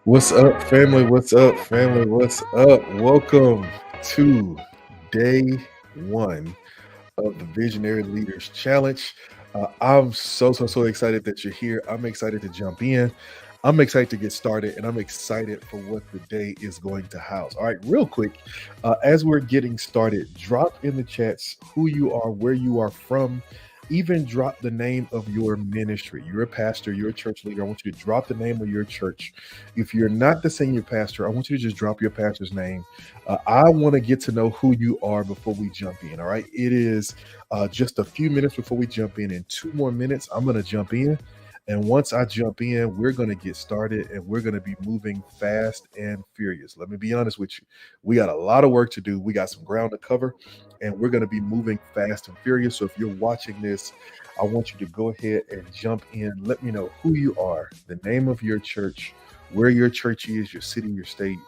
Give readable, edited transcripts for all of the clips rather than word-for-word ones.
What's up, family? What's up, family? What's up? Welcome to day one of the Visionary Leaders Challenge. I'm so excited that you're here. I'm excited to jump in. I'm excited to get started, and I'm excited for what the day is going to house. All right, real quick, as we're getting started, drop in the chats who you are, where you are from. Even drop the name of your ministry. You're a pastor, you're a church leader. I want you to drop the name of your church. If you're not the senior pastor, I want you to just drop your pastor's name. I want to get to know who you are before we jump in. All right. It is just a few minutes before we jump in. In 2 more minutes, I'm going to jump in. And once I jump in, we're going to get started and we're going to be moving fast and furious. Let me be honest with you. We got a lot of work to do. We got some ground to cover and we're going to be moving fast and furious. So if you're watching this, I want you to go ahead and jump in. Let me know who you are, the name of your church, where your church is, your city, your state.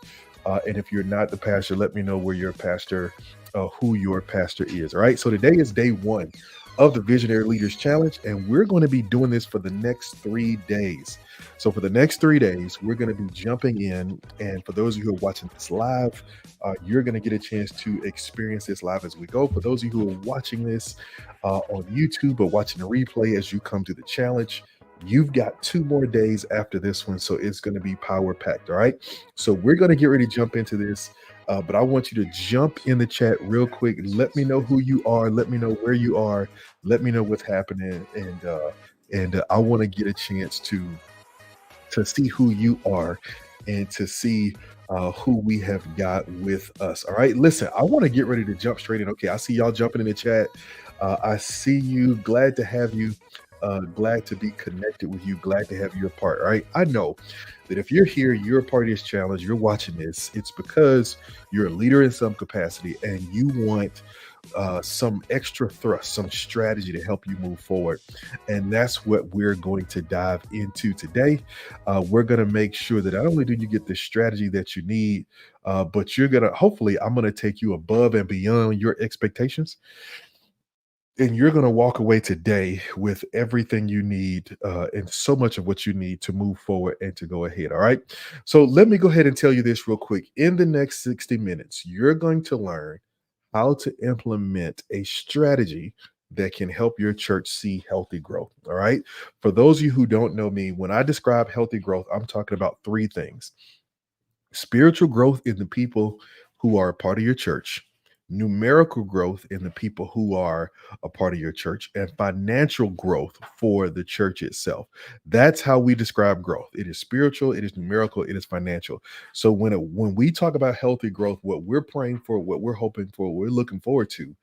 And if you're not the pastor, let me know where your pastor, who your pastor is. All right. So today is day one of the Visionary Leaders Challenge, and we're going to be doing this for the next 3 days. So for the next 3 days, we're going to be jumping in. And for those of you who are watching this live, you're going to get a chance to experience this live as we go. For those of you who are watching this on YouTube or watching the replay as you come to the challenge, you've got 2 more days after this one, so it's going to be power packed. All right, so we're going to get ready to jump into this, but I want you to jump in the chat real quick. Let me know who you are, let me know where you are, let me know what's happening, and I want to get a chance to see who you are and to see who we have got with us. All right, listen, I want to get ready to jump straight in. Okay, I see y'all jumping in the chat. I see you. Glad to have you. Glad to be connected with you. Glad to have you a part. All right. I know that if you're here, you're a part of this challenge, you're watching this, it's because you're a leader in some capacity and you want some extra thrust, some strategy to help you move forward. And that's what we're going to dive into today. We're going to make sure that not only do you get the strategy that you need, but you're going to, hopefully, I'm going to take you above and beyond your expectations, and you're going to walk away today with everything you need and so much of what you need to move forward and to go ahead. All right. So let me go ahead and tell you this real quick. In the next 60 minutes, you're going to learn how to implement a strategy that can help your church see healthy growth. All right. For those of you who don't know me, when I describe healthy growth, I'm talking about three things: spiritual growth in the people who are a part of your church, numerical growth in the people who are a part of your church, and financial growth for the church itself. That's how we describe growth. It is spiritual, it is numerical, it is financial. So when we talk about healthy growth, what we're praying for, what we're hoping for, what we're looking forward to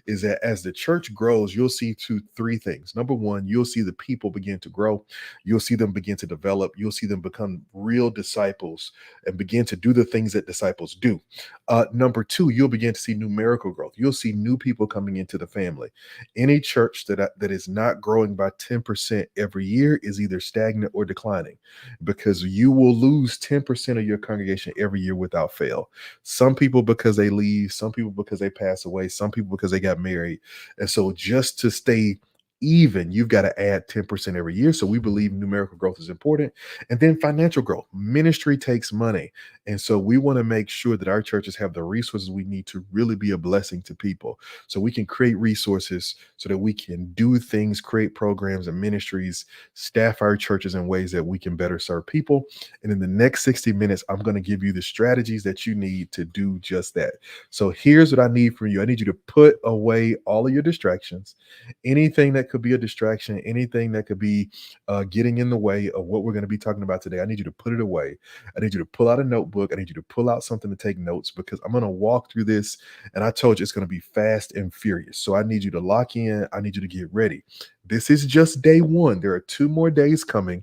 is that as the church grows, you'll see three things. Number one, you'll see the people begin to grow. You'll see them begin to develop. You'll see them become real disciples and begin to do the things that disciples do. Number two, you'll begin to see numerical growth. You'll see new people coming into the family. Any church that is not growing by 10% every year is either stagnant or declining, because you will lose 10% of your congregation every year without fail. Some people because they leave, some people because they pass away, some people because they got married. And so just to stay even, you've got to add 10% every year. So we believe numerical growth is important. And then financial growth. Ministry takes money. And so we want to make sure that our churches have the resources we need to really be a blessing to people. So we can create resources so that we can do things, create programs and ministries, staff our churches in ways that we can better serve people. And in the next 60 minutes, I'm going to give you the strategies that you need to do just that. So here's what I need from you. I need you to put away all of your distractions, anything that could be a distraction, anything that could be getting in the way of what we're going to be talking about today. I need you to put it away. I need you to pull out a notebook. I need you to pull out something to take notes, because I'm going to walk through this. And I told you it's going to be fast and furious. So I need you to lock in. I need you to get ready. This is just day one. There are 2 more days coming,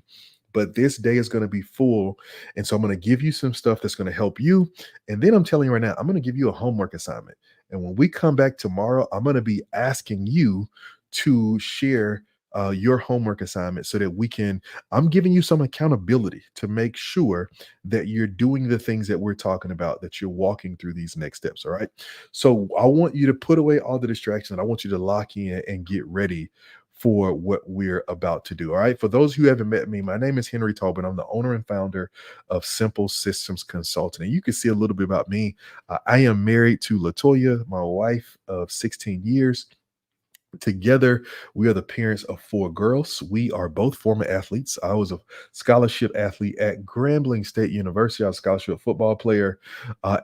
but this day is going to be full. And so I'm going to give you some stuff that's going to help you. And then I'm telling you right now, I'm going to give you a homework assignment. And when we come back tomorrow, I'm going to be asking you to share your homework assignment so that we can, I'm giving you some accountability to make sure that you're doing the things that we're talking about, that you're walking through these next steps. All right. So I want you to put away all the distractions. I want you to lock in and get ready for what we're about to do. All right. For those who haven't met me, my name is Henry Tobin. I'm the owner and founder of Simple Systems Consulting. And you can see a little bit about me. I am married to Latoya, my wife of 16 years. Together, we are the parents of four girls. We are both former athletes. I was a scholarship athlete at Grambling State University. I was a scholarship football player,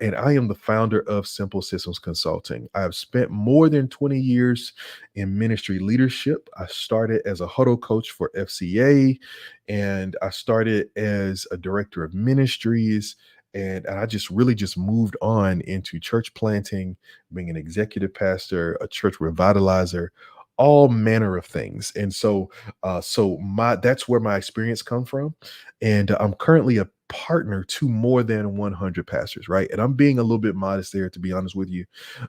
and I am the founder of Simple Systems Consulting. I have spent more than 20 years in ministry leadership. I started as a huddle coach for FCA, and I started as a director of ministries. And I just really just moved on into church planting, being an executive pastor, a church revitalizer, all manner of things. And so my that's where my experience come from. And I'm currently a partner to more than 100 pastors, right? And I'm being a little bit modest there, to be honest with you.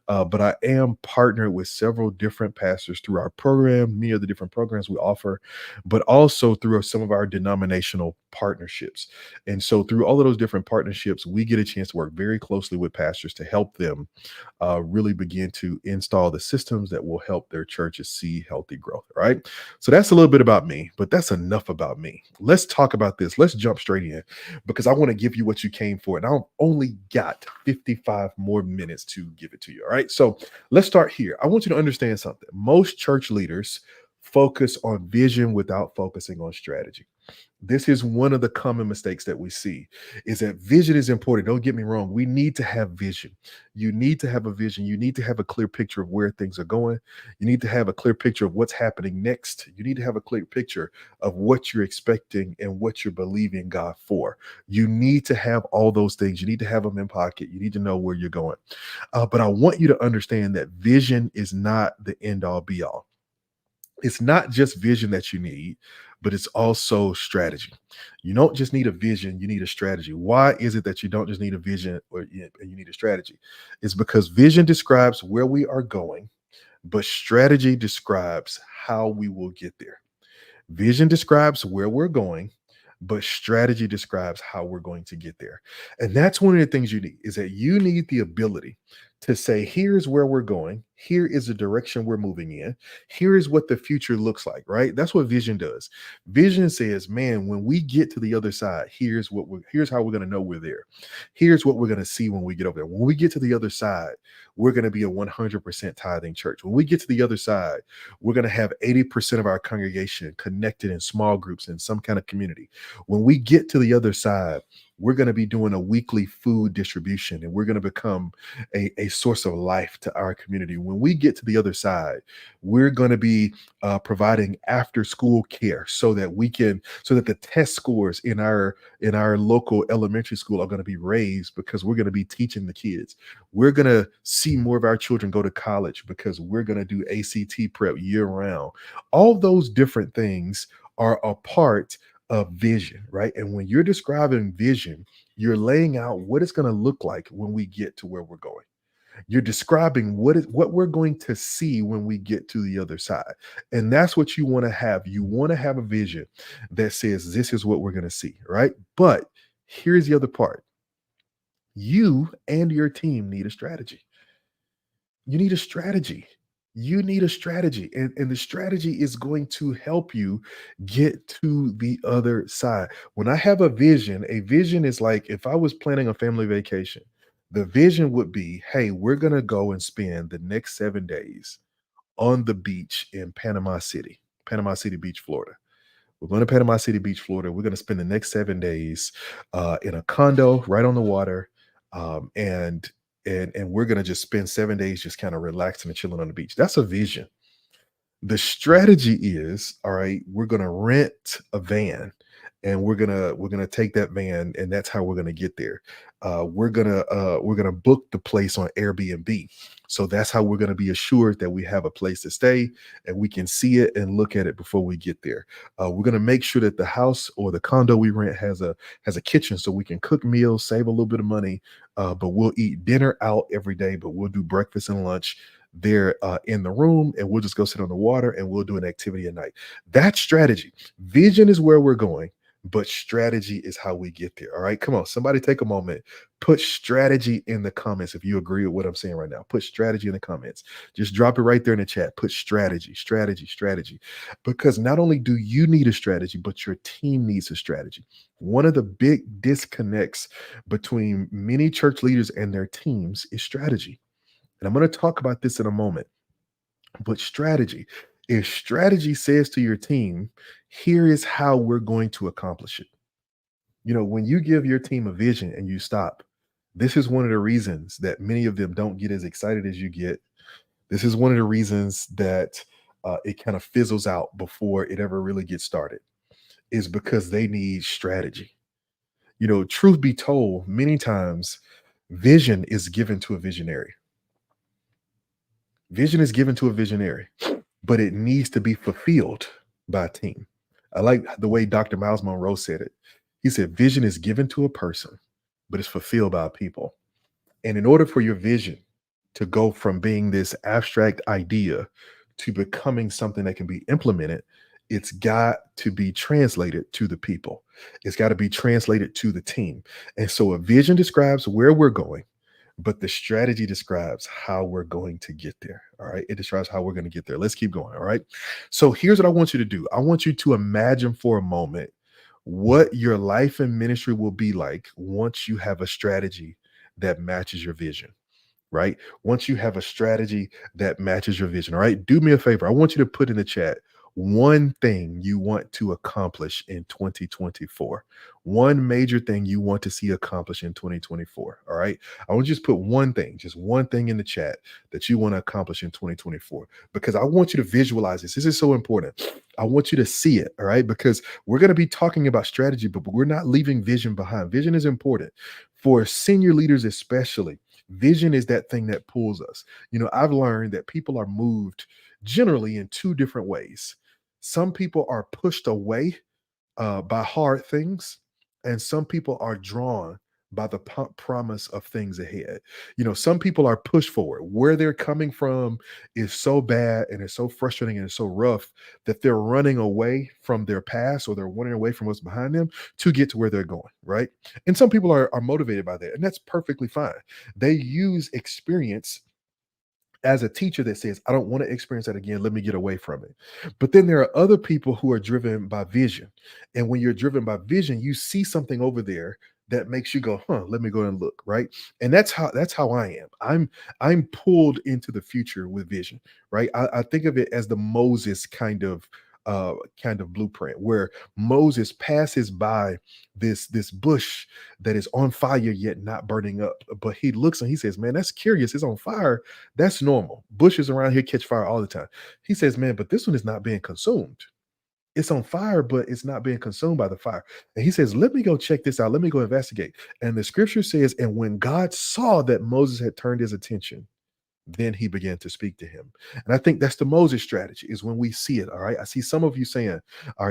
But I am partnered with several different pastors through our program, many of the different programs we offer, but also through some of our denominational partnerships. And so through all of those different partnerships, we get a chance to work very closely with pastors to help them really begin to install the systems that will help their churches see healthy growth. Right. So that's a little bit about me, but that's enough about me. Let's talk about this. Let's jump straight in because I want to give you what you came for. And I've only got 55 more minutes to give it to you. All right. So let's start here. I want you to understand something. Most church leaders focus on vision without focusing on strategy. This is one of the common mistakes that we see is that vision is important. Don't get me wrong. We need to have vision. You need to have a vision. You need to have a clear picture of where things are going. You need to have a clear picture of what's happening next. You need to have a clear picture of what you're expecting and what you're believing God for. You need to have all those things. You need to have them in pocket. You need to know where you're going. But I want you to understand that vision is not the end all be all. It's not just vision that you need, but it's also strategy. You don't just need a vision, you need a strategy. Why is it that you don't just need a vision or you need a strategy? It's because vision describes where we are going, but strategy describes how we will get there. Vision describes where we're going, but strategy describes how we're going to get there. And that's one of the things you need is that you need the ability to say, here's where we're going. Here is the direction we're moving in. Here is what the future looks like, right? That's what vision does. Vision says, man, when we get to the other side, here's how we're going to know we're there. Here's what we're going to see when we get over there. When we get to the other side, we're going to be a 100% tithing church. When we get to the other side, we're going to have 80% of our congregation connected in small groups in some kind of community. When we get to the other side, we're going to be doing a weekly food distribution and we're going to become a source of life to our community. When we get to the other side, we're going to be providing after school care so that the test scores in our local elementary school are going to be raised because we're going to be teaching the kids. We're going to see more of our children go to college because we're going to do ACT prep year round. All those different things are a part of vision, right? And when you're describing vision, you're laying out what it's going to look like when we get to where we're going. You're describing what we're going to see when we get to the other side. And that's what you want to have. You want to have a vision that says this is what we're going to see, right? But here's the other part. You and your team need a strategy. You need a strategy. You need a strategy. And the strategy is going to help you get to the other side. When I have a vision is like if I was planning a family vacation, the vision would be, hey, we're going to go and spend the next 7 days on the beach in Panama City Beach, Florida. We're going to Panama City Beach, Florida. We're going to spend the next 7 days in a condo right on the water, and we're going to just spend 7 days just kind of relaxing and chilling on the beach. That's a vision. The strategy is, all right, we're going to rent a van and we're gonna take that van and that's how we're gonna get there. We're gonna book the place on Airbnb. So that's how we're gonna be assured that we have a place to stay and we can see it and look at it before we get there. We're gonna make sure that the house or the condo we rent has a kitchen so we can cook meals, save a little bit of money, but we'll eat dinner out every day, but we'll do breakfast and lunch there in the room, and we'll just go sit on the water and we'll do an activity at night. That's strategy. Vision is where we're going, but strategy is how we get there. All right. Come on. Somebody take a moment. Put strategy in the comments if you agree with what I'm saying right now. Put strategy in the comments. Just drop it right there in the chat. Put strategy, strategy, strategy. Because not only do you need a strategy, but your team needs a strategy. One of the big disconnects between many church leaders and their teams is strategy. And I'm going to talk about this in a moment. But strategy, if strategy says to your team, here is how we're going to accomplish it. When you give your team a vision and you stop, this is one of the reasons that many of them don't get as excited as you get. This is one of the reasons that it kind of fizzles out before it ever really gets started, is because they need strategy. Truth be told, many times vision is given to a visionary. Vision is given to a visionary, but it needs to be fulfilled by a team. I like the way Dr. Miles Monroe said it. He said, vision is given to a person, but it's fulfilled by people. And in order for your vision to go from being this abstract idea to becoming something that can be implemented, it's got to be translated to the people. It's got to be translated to the team. And so a vision describes where we're going, but the strategy describes how we're going to get there. All right. It describes how we're going to get there. Let's keep going. All right. So here's what I want you to do. I want you to imagine for a moment what your life and ministry will be like once you have a strategy that matches your vision. Right. Once you have a strategy that matches your vision. All right. Do me a favor. I want you to put in the chat one thing you want to accomplish in 2024. One major thing you want to see accomplished in 2024. All right. I want you to just put one thing, just one thing in the chat that you want to accomplish in 2024, because I want you to visualize this. This is so important. I want you to see it. All right. Because we're going to be talking about strategy, but we're not leaving vision behind. Vision is important for senior leaders, especially. Vision is that thing that pulls us. I've learned that people are moved generally in two different ways. Some people are pushed away by hard things, and some people are drawn by the promise of things ahead. Some people are pushed forward. Where they're coming from is so bad and it's so frustrating and it's so rough that they're running away from their past, or they're running away from what's behind them to get to where they're going, right? And some people are motivated by that, and that's perfectly fine. They use experience as a teacher that says, I don't want to experience that again. Let me get away from it. But then there are other people who are driven by vision. And when you're driven by vision, you see something over there that makes you go, let me go and look, right? And that's how I am. I'm pulled into the future with vision, right? I think of it as the Moses kind of blueprint, where Moses passes by this bush that is on fire yet not burning up. But he looks and he says, man, that's curious. It's on fire. That's normal. Bushes around here catch fire all the time. He says, man, but this one is not being consumed. It's on fire, but it's not being consumed by the fire. And he says, let me go check this out. Let me go investigate. And the scripture says, and when God saw that Moses had turned his attention, then he began to speak to him. And I think that's the Moses strategy, is when we see it. All right. I see some of you saying,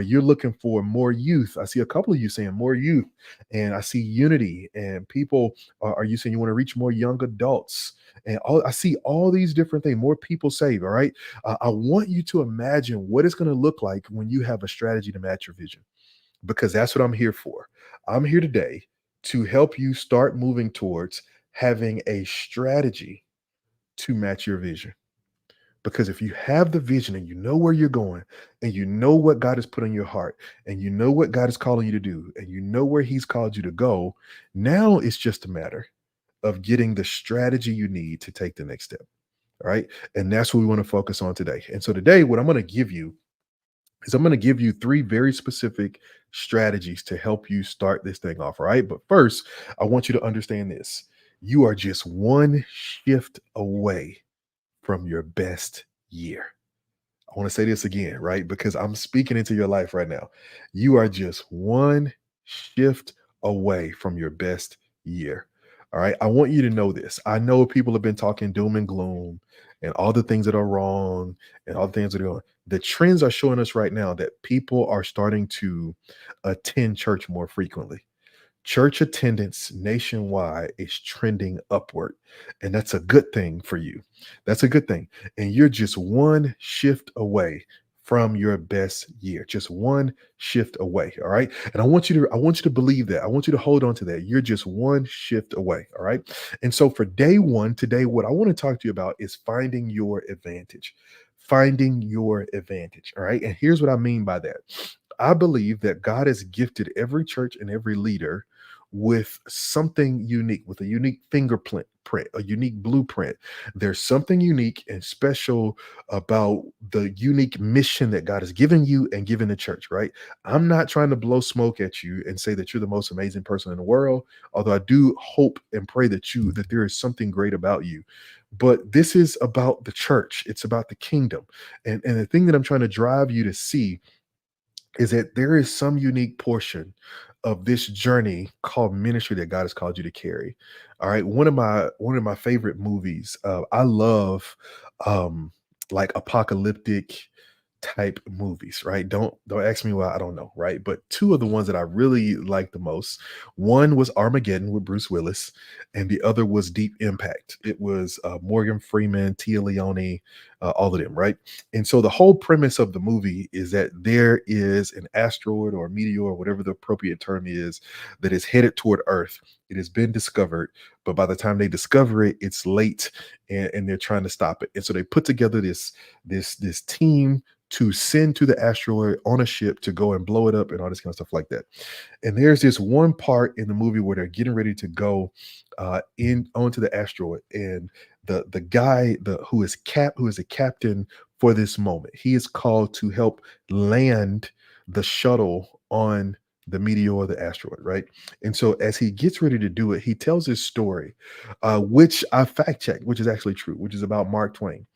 you're looking for more youth. I see a couple of you saying more youth, and I see unity, and people are you saying you want to reach more young adults, and I see all these different things, more people saved. All right. I want you to imagine what it's going to look like when you have a strategy to match your vision, because that's what I'm here for. I'm here today to help you start moving towards having a strategy to match your vision. Because if you have the vision and you know where you're going, and you know what God has put in your heart, and you know what God is calling you to do, and you know where he's called you to go, now it's just a matter of getting the strategy you need to take the next step. All right. And that's what we want to focus on today. And so today, what I'm going to give you is I'm going to give you three very specific strategies to help you start this thing off. All right. But first, I want you to understand this. You are just one shift away from your best year. I want to say this again, right? Because I'm speaking into your life right now. You are just one shift away from your best year. All right. I want you to know this. I know people have been talking doom and gloom and all the things that are wrong and all the things that are going. The trends are showing us right now that people are starting to attend church more frequently. Church attendance nationwide is trending upward, and that's a good thing for you. That's a good thing. And you're just one shift away from your best year. Just one shift away. All right. And I want you to believe that. I want you to hold on to that. You're just one shift away. All right. And so for day one today, what I want to talk to you about is finding your advantage. Finding your advantage. All right. And here's what I mean by that. I believe that God has gifted every church and every leader with something unique, with a unique fingerprint, a unique blueprint. There's something unique and special about the unique mission that God has given you and given the church, right? I'm not trying to blow smoke at you and say that you're the most amazing person in the world, although I do hope and pray that there is something great about you. But this is about the church. It's about the kingdom. And the thing that I'm trying to drive you to see is that there is some unique portion of this journey called ministry that God has called you to carry. All right. One of my favorite movies. I love um like apocalyptic type movies, right? Don't ask me why, I don't know, right? But two of the ones that I really like the most, one was Armageddon with Bruce Willis, and the other was Deep Impact. It was Morgan Freeman, Tia Leone, all of them, right? And so the whole premise of the movie is that there is an asteroid or a meteor, or whatever the appropriate term is, that is headed toward Earth. It has been discovered, but by the time they discover it, it's late, and they're trying to stop it. And so they put together this team to send to the asteroid on a ship to go and blow it up and all this kind of stuff like that. And there's this one part in the movie where they're getting ready to go in onto the asteroid, and the guy who is a captain for this moment, he is called to help land the shuttle on the meteor, the asteroid, right? And so as he gets ready to do it, he tells his story, which I fact checked, which is actually true, which is about Mark Twain.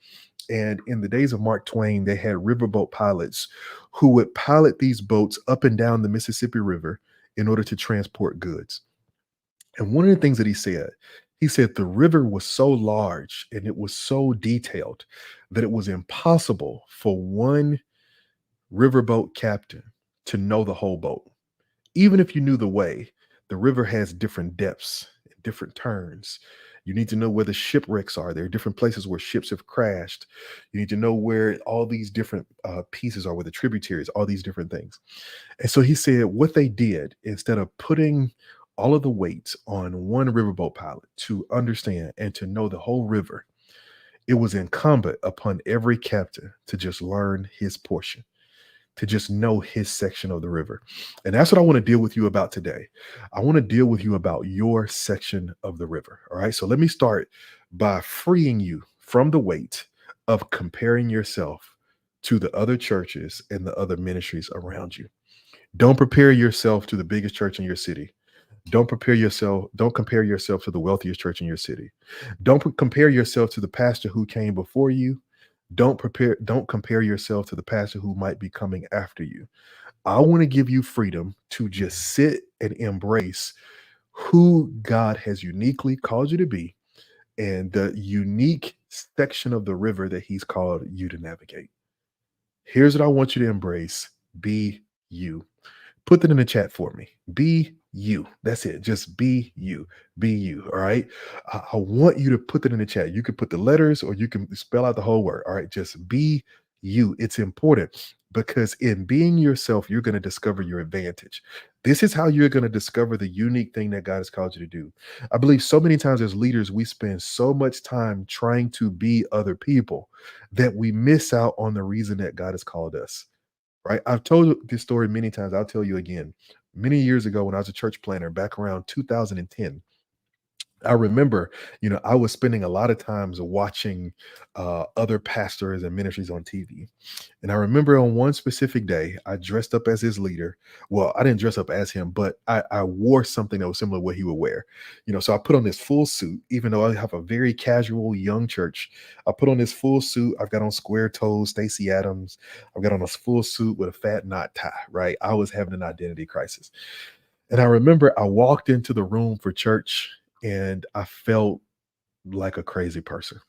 And in the days of Mark Twain, they had riverboat pilots who would pilot these boats up and down the Mississippi River in order to transport goods. And one of the things that he said the river was so large and it was so detailed that it was impossible for one riverboat captain to know the whole boat. Even if you knew the way, the river has different depths, different turns. You need to know where the shipwrecks are. There are different places where ships have crashed. You need to know where all these different pieces are, where the tributaries, all these different things. And so he said, what they did, instead of putting all of the weight on one riverboat pilot to understand and to know the whole river, it was incumbent upon every captain to just learn his portion, to just know his section of the river. And that's what I want to deal with you about today. I want to deal with you about your section of the river. All right. So let me start by freeing you from the weight of comparing yourself to the other churches and the other ministries around you. Don't prepare yourself to the biggest church in your city. Don't compare yourself to the wealthiest church in your city. Compare yourself to the pastor who came before you. Don't compare yourself to the pastor who might be coming after you. I want to give you freedom to just sit and embrace who God has uniquely called you to be and the unique section of the river that he's called you to navigate. Here's what I want you to embrace. Be you. Put that in the chat for me. Be you. That's it. Just be you. Be you. All right. I want you to put that in the chat. You can put the letters or you can spell out the whole word. All right. Just be you. It's important because in being yourself, you're going to discover your advantage. This is how you're going to discover the unique thing that God has called you to do. I believe so many times as leaders, we spend so much time trying to be other people that we miss out on the reason that God has called us. Right? I've told this story many times. I'll tell you again. Many years ago, when I was a church planner back around 2010, I remember, I was spending a lot of times watching other pastors and ministries on TV. And I remember on one specific day, I dressed up as his leader. Well, I didn't dress up as him, but I wore something that was similar to what he would wear. So I put on this full suit, even though I have a very casual young church. I put on this full suit. I've got on square toes, Stacey Adams. I've got on a full suit with a fat knot tie, right? I was having an identity crisis. And I remember I walked into the room for church and I felt like a crazy person.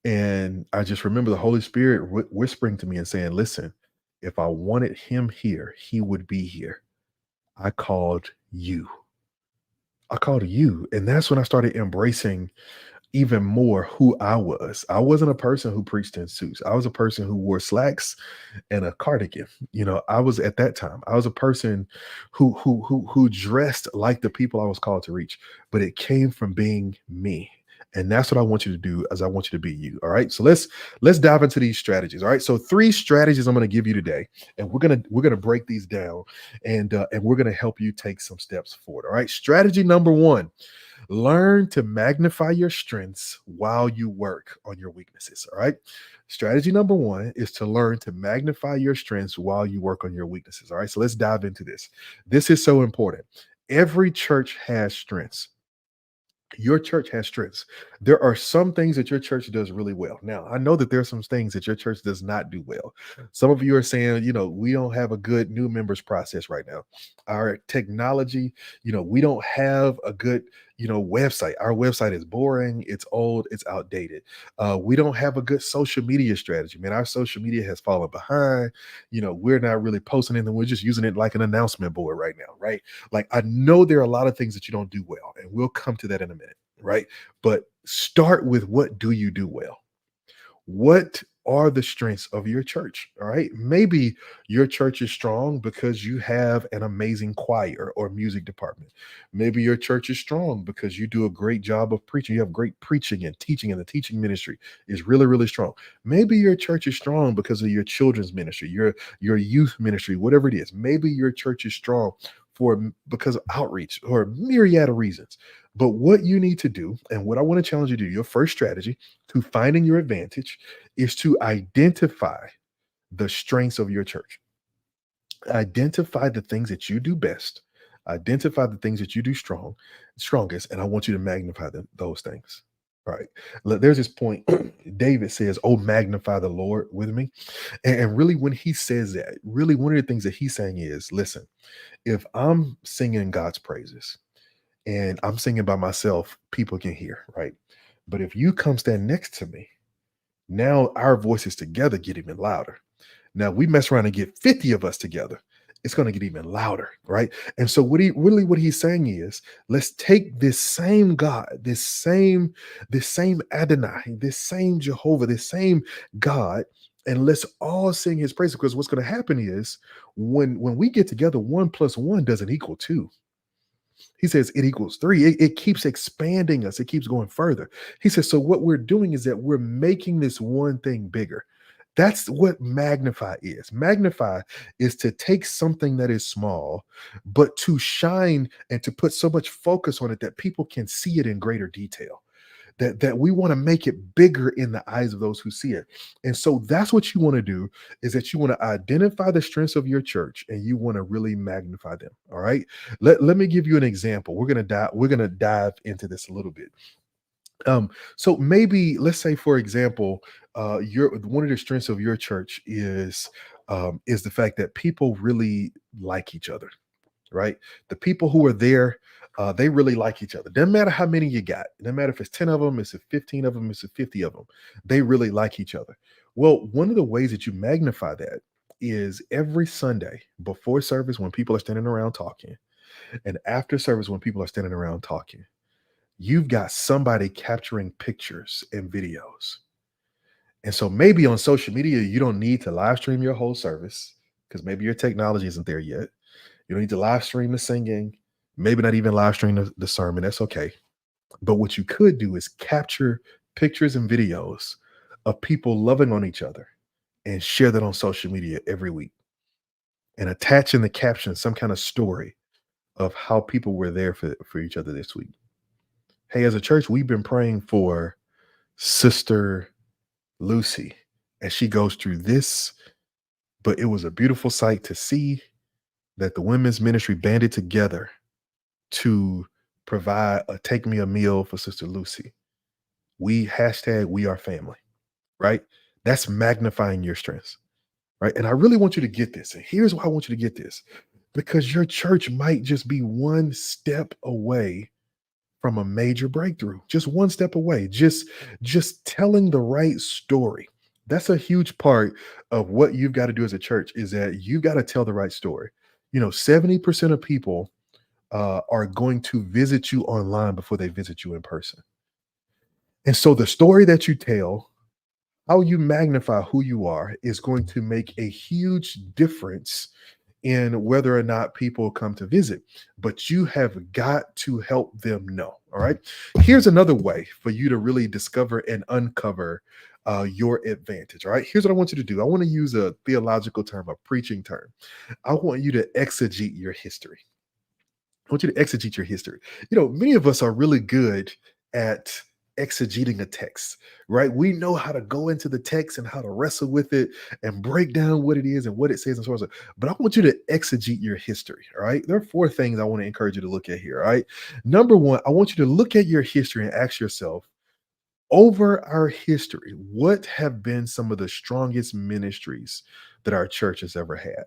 And I just remember the Holy Spirit whispering to me and saying, listen, if I wanted him here, he would be here. I called you. I called you. And that's when I started embracing even more who I was. I wasn't a person who preached in suits. I was a person who wore slacks and a cardigan. I was at that time. I was a person who dressed like the people I was called to reach, but it came from being me. And that's what I want you to do as I want you to be you. All right. So let's dive into these strategies. All right. So three strategies I'm going to give you today, and we're gonna break these down, and we're gonna help you take some steps forward. All right. Strategy number one: learn to magnify your strengths while you work on your weaknesses. All right. Strategy number one is to learn to magnify your strengths while you work on your weaknesses. All right. So let's dive into this. This is so important. Every church has strengths. Your church has strengths. There are some things that your church does really well. Now, I know that there are some things that your church does not do well. Some of you are saying, we don't have a good new members process right now. Our technology, we don't have a good, website. Our website is boring, it's old, it's outdated. We don't have a good social media strategy. Man, our social media has fallen behind. We're not really posting anything. We're just using it like an announcement board right now, right? Like, I know there are a lot of things that you don't do well, and we'll come to that in a minute, right? But start with, what do you do well? What are the strengths of your church? All right. Maybe your church is strong because you have an amazing choir or music department. Maybe your church is strong because you do a great job of preaching. You have great preaching and teaching, and the teaching ministry is really, really strong. Maybe your church is strong because of your children's ministry, your youth ministry, whatever it is. Maybe your church is strong because of outreach or a myriad of reasons. But what you need to do, and what I want to challenge you to do, your first strategy to finding your advantage, is to identify the strengths of your church. Identify the things that you do best. Identify the things that you do strongest, and I want you to magnify those things. All right. There's this point. David says, "Oh, magnify the Lord with me." And really, when he says that, really one of the things that he's saying is, listen, if I'm singing God's praises and I'm singing by myself, people can hear, right? But if you come stand next to me, now our voices together get even louder. Now we mess around and get 50 of us together, it's going to get even louder, right? And so what he's saying is, let's take this same God, this same Adonai, this same Jehovah, this same God, and let's all sing his praise. Because what's going to happen is, when we get together, 1 plus 1 doesn't equal 2. He says it equals 3. It keeps expanding us. It keeps going further. He says, so what we're doing is that we're making this one thing bigger. That's what magnify is. Magnify is to take something that is small, but to shine and to put so much focus on it that people can see it in greater detail. That we want to make it bigger in the eyes of those who see it. And so that's what you want to do, is that you want to identify the strengths of your church and you want to really magnify them. All right. Let me give you an example. We're gonna dive into this a little bit. So maybe, let's say, for example, your one of the strengths of your church is the fact that people really like each other, right? The people who are there, they really like each other. Doesn't matter how many you got. Doesn't matter if it's 10 of them, it's 15 of them, it's 50 of them. They really like each other. Well, one of the ways that you magnify that is every Sunday before service, when people are standing around talking, and after service when people are standing around talking, you've got somebody capturing pictures and videos. And so maybe on social media, you don't need to live stream your whole service because maybe your technology isn't there yet. You don't need to live stream the singing, maybe not even live stream the sermon. That's okay. But what you could do is capture pictures and videos of people loving on each other and share that on social media every week, and attach in the caption some kind of story of how people were there for each other this week. Hey, as a church, we've been praying for Sister Lucy as she goes through this, but it was a beautiful sight to see that the women's ministry banded together to provide a take me a meal for Sister Lucy. We are family, right? That's magnifying your strengths, right? And I really want you to get this. And here's why I want you to get this, because your church might just be one step away from a major breakthrough, just one step away, just telling the right story. That's a huge part of what you've got to do as a church, is that you've got to tell the right story. 70% of people are going to visit you online before they visit you in person. And so the story that you tell, how you magnify who you are, is going to make a huge difference in whether or not people come to visit. But you have got to help them know. All right. Here's another way for you to really discover and uncover your advantage. All right. Here's what I want you to do. I want to use a theological term, a preaching term. I want you to exegete your history. I want you to exegete your history. Many of us are really good at exegeting a text, right? We know how to go into the text and how to wrestle with it and break down what it is and what it says and so on. But I want you to exegete your history. All right. There are four things I want to encourage you to look at here. All right. Number one, I want you to look at your history and ask yourself, over our history, what have been some of the strongest ministries that our church has ever had?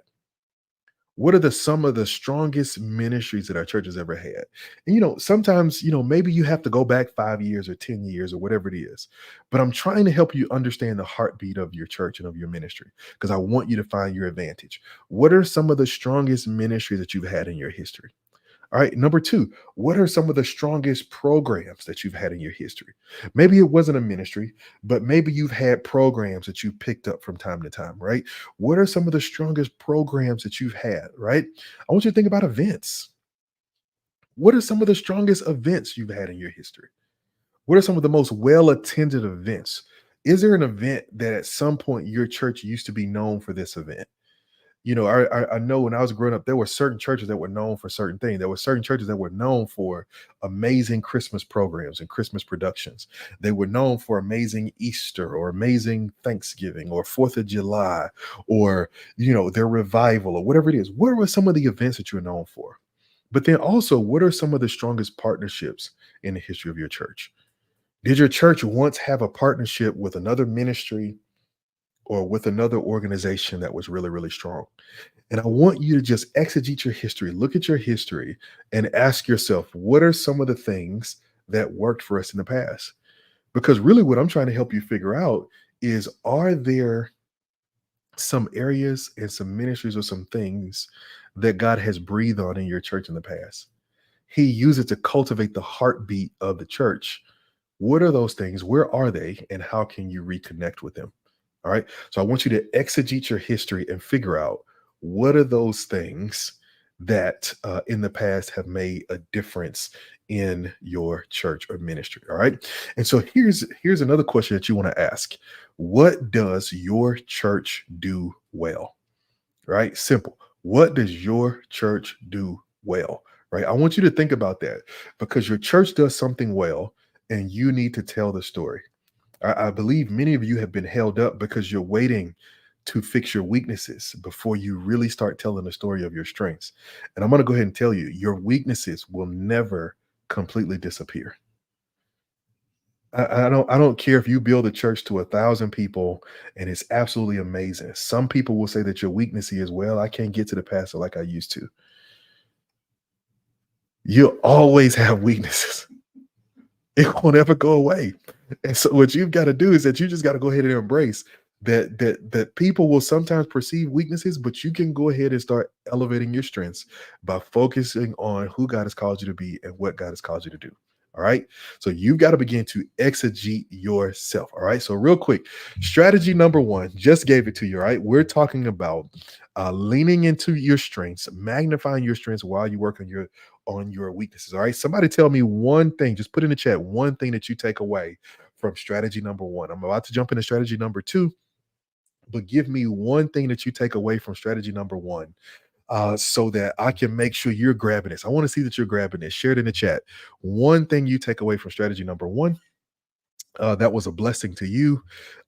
What are some of the strongest ministries that our church has ever had? And sometimes, maybe you have to go back 5 years or 10 years or whatever it is. But I'm trying to help you understand the heartbeat of your church and of your ministry because I want you to find your advantage. What are some of the strongest ministries that you've had in your history? All right. Number two, what are some of the strongest programs that you've had in your history? Maybe it wasn't a ministry, but maybe you've had programs that you picked up from time to time, right? What are some of the strongest programs that you've had, right? I want you to think about events. What are some of the strongest events you've had in your history? What are some of the most well attended events? Is there an event that at some point your church used to be known for this event? I know when I was growing up, there were certain churches that were known for certain things. There were certain churches that were known for amazing Christmas programs and Christmas productions. They were known for amazing Easter or amazing Thanksgiving or 4th of July or, their revival or whatever it is. What were some of the events that you're known for? But then also, what are some of the strongest partnerships in the history of your church? Did your church once have a partnership with another ministry or with another organization that was really, really strong? And I want you to just exegete your history, look at your history, and ask yourself, what are some of the things that worked for us in the past? Because really, what I'm trying to help you figure out is, are there some areas and some ministries or some things that God has breathed on in your church in the past? He used it to cultivate the heartbeat of the church. What are those things? Where are they? And how can you reconnect with them? All right. So I want you to exegete your history and figure out, what are those things that in the past have made a difference in your church or ministry. All right. And so here's another question that you want to ask. What does your church do well? Right? Simple. What does your church do well? Right? I want you to think about that, because your church does something well and you need to tell the story. I believe many of you have been held up because you're waiting to fix your weaknesses before you really start telling the story of your strengths. And I'm going to go ahead and tell you, your weaknesses will never completely disappear. I don't care if you build a church to 1,000 people and it's absolutely amazing. Some people will say that your weakness is, well, I can't get to the pastor like I used to. You'll always have weaknesses. It won't ever go away. And so what you've got to do is that you just got to go ahead and embrace that people will sometimes perceive weaknesses, but you can go ahead and start elevating your strengths by focusing on who God has called you to be and what God has called you to do. All right. So you've got to begin to exegete yourself. All right. So real quick, strategy number one, just gave it to you. All right. We're talking about leaning into your strengths, magnifying your strengths while you work on your weaknesses. All right. Somebody tell me one thing, just put in the chat one thing that you take away from strategy number one. I'm about to jump into strategy number two, but give me one thing that you take away from strategy number one, so that I can make sure you're grabbing this. I want to see that you're grabbing this. Share it in the chat. One thing you take away from strategy number one, that was a blessing to you,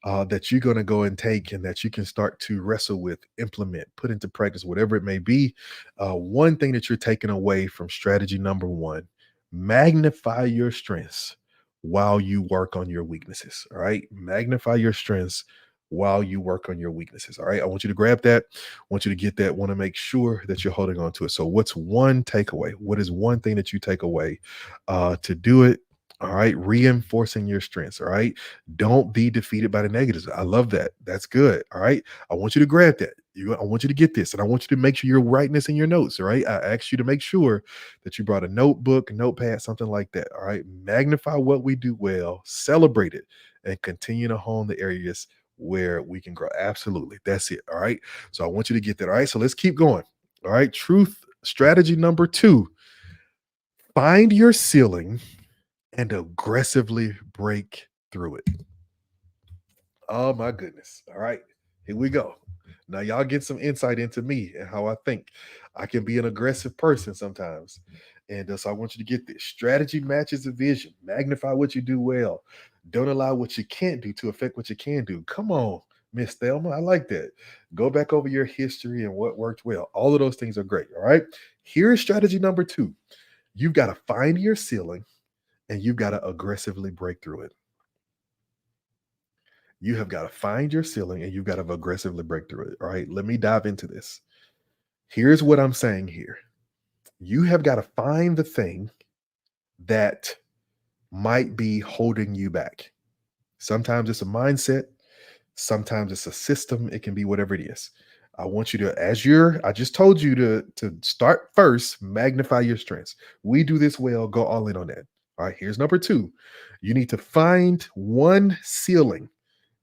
that you're going to go and take and that you can start to wrestle with, implement, put into practice, whatever it may be. One thing that you're taking away from strategy number one: magnify your strengths while you work on your weaknesses. All right. Magnify your strengths while you work on your weaknesses. All right. I want you to grab that. I want you to get that. Want to make sure that you're holding on to it. So, what's one takeaway? What is one thing that you take away to do it? All right, reinforcing your strengths. All right, don't be defeated by the negatives. I love that. That's good. All right, I want you to grab that. I want you to get this, and I want you to make sure you're writing this in your notes. All right, I asked you to make sure that you brought a notebook, notepad, something like that. All right, magnify what we do well, celebrate it, and continue to hone the areas where we can grow. Absolutely, that's it. All right, so I want you to get that. All right, so let's keep going. All right, truth strategy number two: find your ceiling and aggressively break through it. Oh my goodness. All right. Here we go. Now y'all get some insight into me and how I think. I can be an aggressive person sometimes. And so I want you to get this. Strategy matches the vision. Magnify what you do well. Don't allow what you can't do to affect what you can do. Come on, Miss Thelma. I like that. Go back over your history and what worked well. All of those things are great. All right. Here's strategy number two. You've got to find your ceiling and you've got to aggressively break through it. You have got to find your ceiling and you've got to aggressively break through it. All right. Let me dive into this. Here's what I'm saying here. You have got to find the thing that might be holding you back. Sometimes it's a mindset, sometimes it's a system, it can be whatever it is. I want you to, I just told you to start first, magnify your strengths. We do this well, go all in on that. All right, here's number two. You need to find one ceiling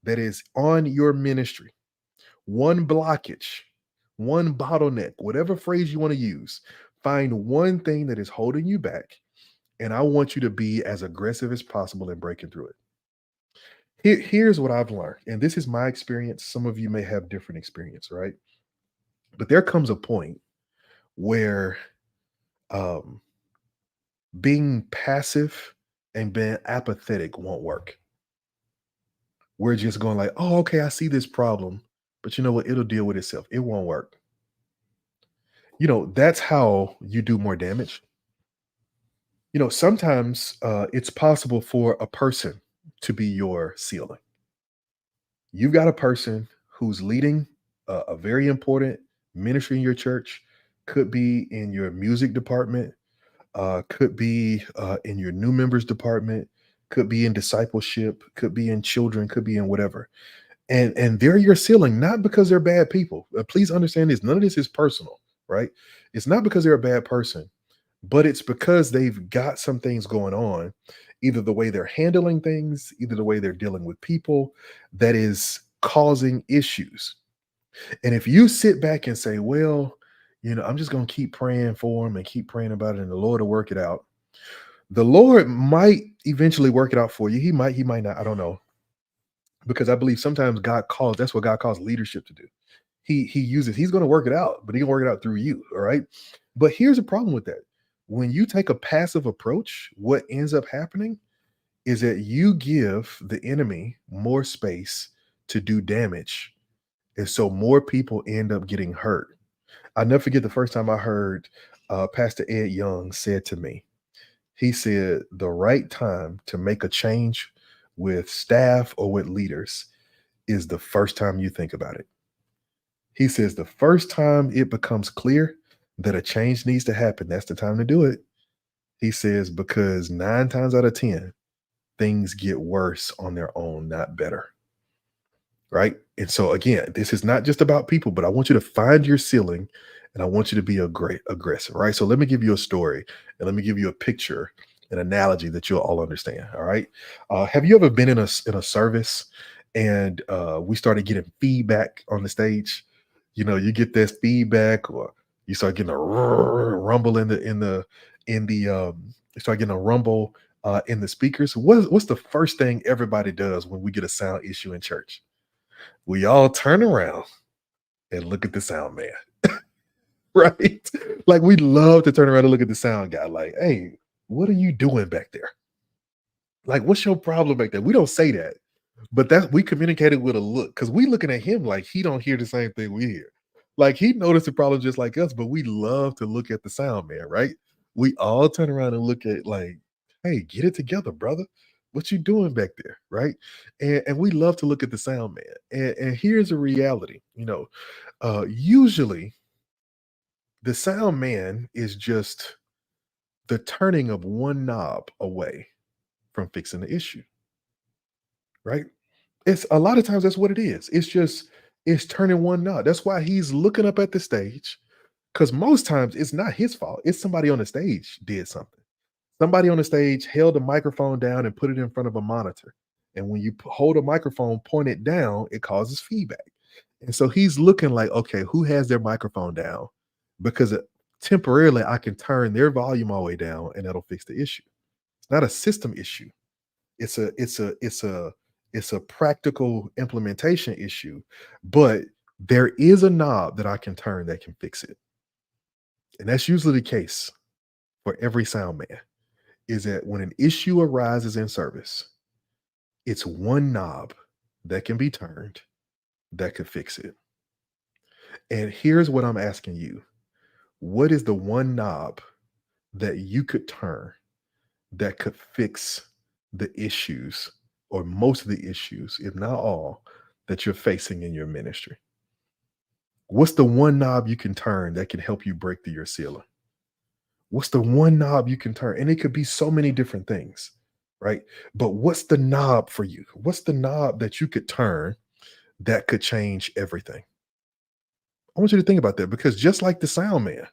that is on your ministry, one blockage, one bottleneck, whatever phrase you want to use. Find one thing that is holding you back, and I want you to be as aggressive as possible in breaking through it. Here's what I've learned, and this is my experience. Some of you may have different experience, right? But there comes a point where um, being passive and being apathetic won't work. We're just going like, oh, okay, I see this problem, but you know what? It'll deal with itself. It won't work. That's how you do more damage. Sometimes it's possible for a person to be your ceiling. You've got a person who's leading a very important ministry in your church, could be in your music department, could be in your new members department, could be in discipleship, could be in children, could be in whatever. And they're your ceiling, not because they're bad people. Please understand this. None of this is personal, right? It's not because they're a bad person, but it's because they've got some things going on, either the way they're handling things, either the way they're dealing with people, that is causing issues. And if you sit back and say, well, I'm just going to keep praying for them and keep praying about it, and the Lord will work it out. The Lord might eventually work it out for you. He might not. I don't know. Because I believe sometimes that's what God calls leadership to do. He's going to work it out, but he's going to work it out through you. All right. But here's the problem with that. When you take a passive approach, what ends up happening is that you give the enemy more space to do damage. And so more people end up getting hurt. I'll never forget the first time I heard Pastor Ed Young said to me, he said, the right time to make a change with staff or with leaders is the first time you think about it. He says the first time it becomes clear that a change needs to happen, that's the time to do it. He says, because 9 times out of 10, things get worse on their own, not better. Right. And so, again, this is not just about people, but I want you to find your ceiling and I want you to be a great aggressive. Right. So, let me give you a story and let me give you a picture, an analogy that you'll all understand. All right. Have you ever been in a service and we started getting feedback on the stage? You get this feedback, or you start getting a rumble you start getting a rumble in the speakers. What's the first thing everybody does when we get a sound issue in church? We all turn around and look at the sound man, right? Like, we love to turn around and look at the sound guy, like, hey, what are you doing back there? Like, what's your problem back there? We don't say that, but that we communicated with a look, because we looking at him like he don't hear the same thing we hear. Like, he noticed the problem just like us, but we love to look at the sound man, right? We all turn around and look at, like, hey, get it together, brother. What you doing back there, right? And we love to look at the sound man. And here's a reality, usually the sound man is just the turning of one knob away from fixing the issue, right? It's a lot of times that's what it is. It's turning one knob. That's why he's looking up at the stage. Because most times it's not his fault. It's somebody on the stage did something. Somebody on the stage held the microphone down and put it in front of a monitor. And when you hold a microphone, point it down, it causes feedback. And so he's looking like, okay, who has their microphone down? Because temporarily I can turn their volume all the way down and that'll fix the issue. It's not a system issue. It's a practical implementation issue, but there is a knob that I can turn that can fix it. And that's usually the case for every sound man, is that when an issue arises in service, it's one knob that can be turned that could fix it. And here's what I'm asking you. What is the one knob that you could turn that could fix the issues, or most of the issues, if not all, that you're facing in your ministry? What's the one knob you can turn that can help you break through your ceiling? What's the one knob you can turn? And it could be so many different things, right? But what's the knob for you? What's the knob that you could turn that could change everything? I want you to think about that, because just like the sound man,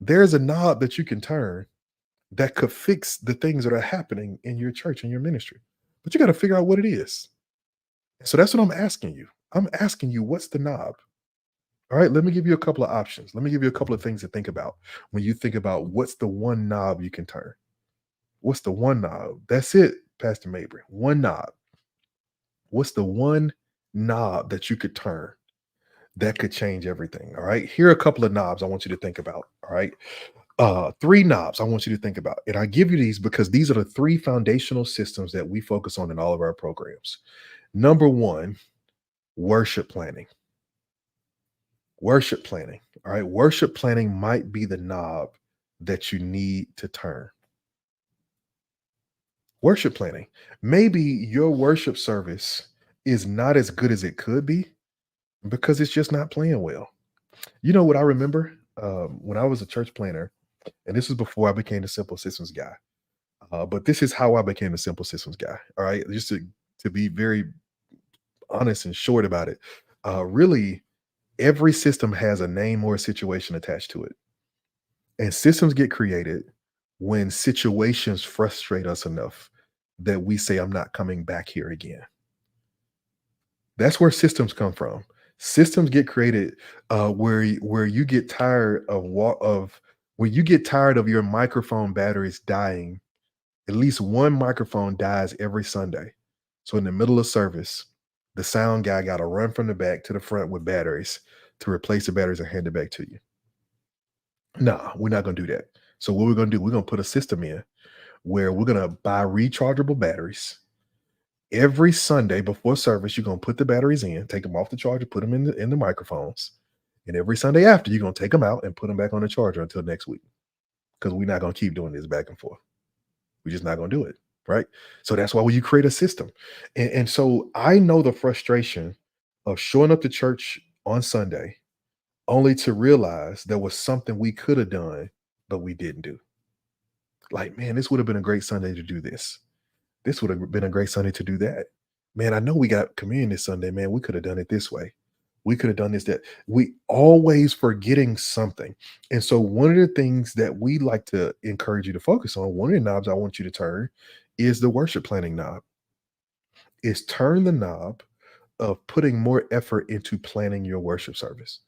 there's a knob that you can turn that could fix the things that are happening in your church and your ministry. But you got to figure out what it is. So that's what I'm asking you. I'm asking you, what's the knob? All right, let me give you a couple of options. Let me give you a couple of things to think about when you think about what's the one knob you can turn. What's the one knob? That's it, Pastor Mabry. One knob. What's the one knob that you could turn that could change everything? All right. Here are a couple of knobs I want you to think about. All right. Three knobs I want you to think about. And I give you these because these are the three foundational systems that we focus on in all of our programs. Number one, worship planning. Worship planning. All right. Worship planning might be the knob that you need to turn. Worship planning. Maybe your worship service is not as good as it could be because it's just not playing well. You know what I remember when I was a church planner, and this was before I became the Simple Systems guy. But this is how I became the Simple Systems guy. All right. Just to be very honest and short about it. Really, every system has a name or a situation attached to it. And systems get created when situations frustrate us enough that we say, I'm not coming back here again. That's where systems come from. Systems get created where you get tired of when you get tired of your microphone batteries dying. At least one microphone dies every Sunday. So in the middle of service, the sound guy got to run from the back to the front with batteries to replace the batteries and hand it back to you. Nah, we're not going to do that. So what we're going to do, we're going to put a system in where we're going to buy rechargeable batteries. Every Sunday before service, you're going to put the batteries in, take them off the charger, put them in the microphones. And every Sunday after, you're going to take them out and put them back on the charger until next week. Because we're not going to keep doing this back and forth. We're just not going to do it. Right. So that's why you create a system. And so I know the frustration of showing up to church on Sunday only to realize there was something we could have done, but we didn't do. Like, man, this would have been a great Sunday to do this. This would have been a great Sunday to do that. Man, I know we got communion this Sunday. Man, we could have done it this way. We could have done this, that. We always forgetting something. And so one of the things that we like to encourage you to focus on, one of the knobs I want you to turn is the worship planning knob. Is turn the knob of putting more effort into planning your worship service.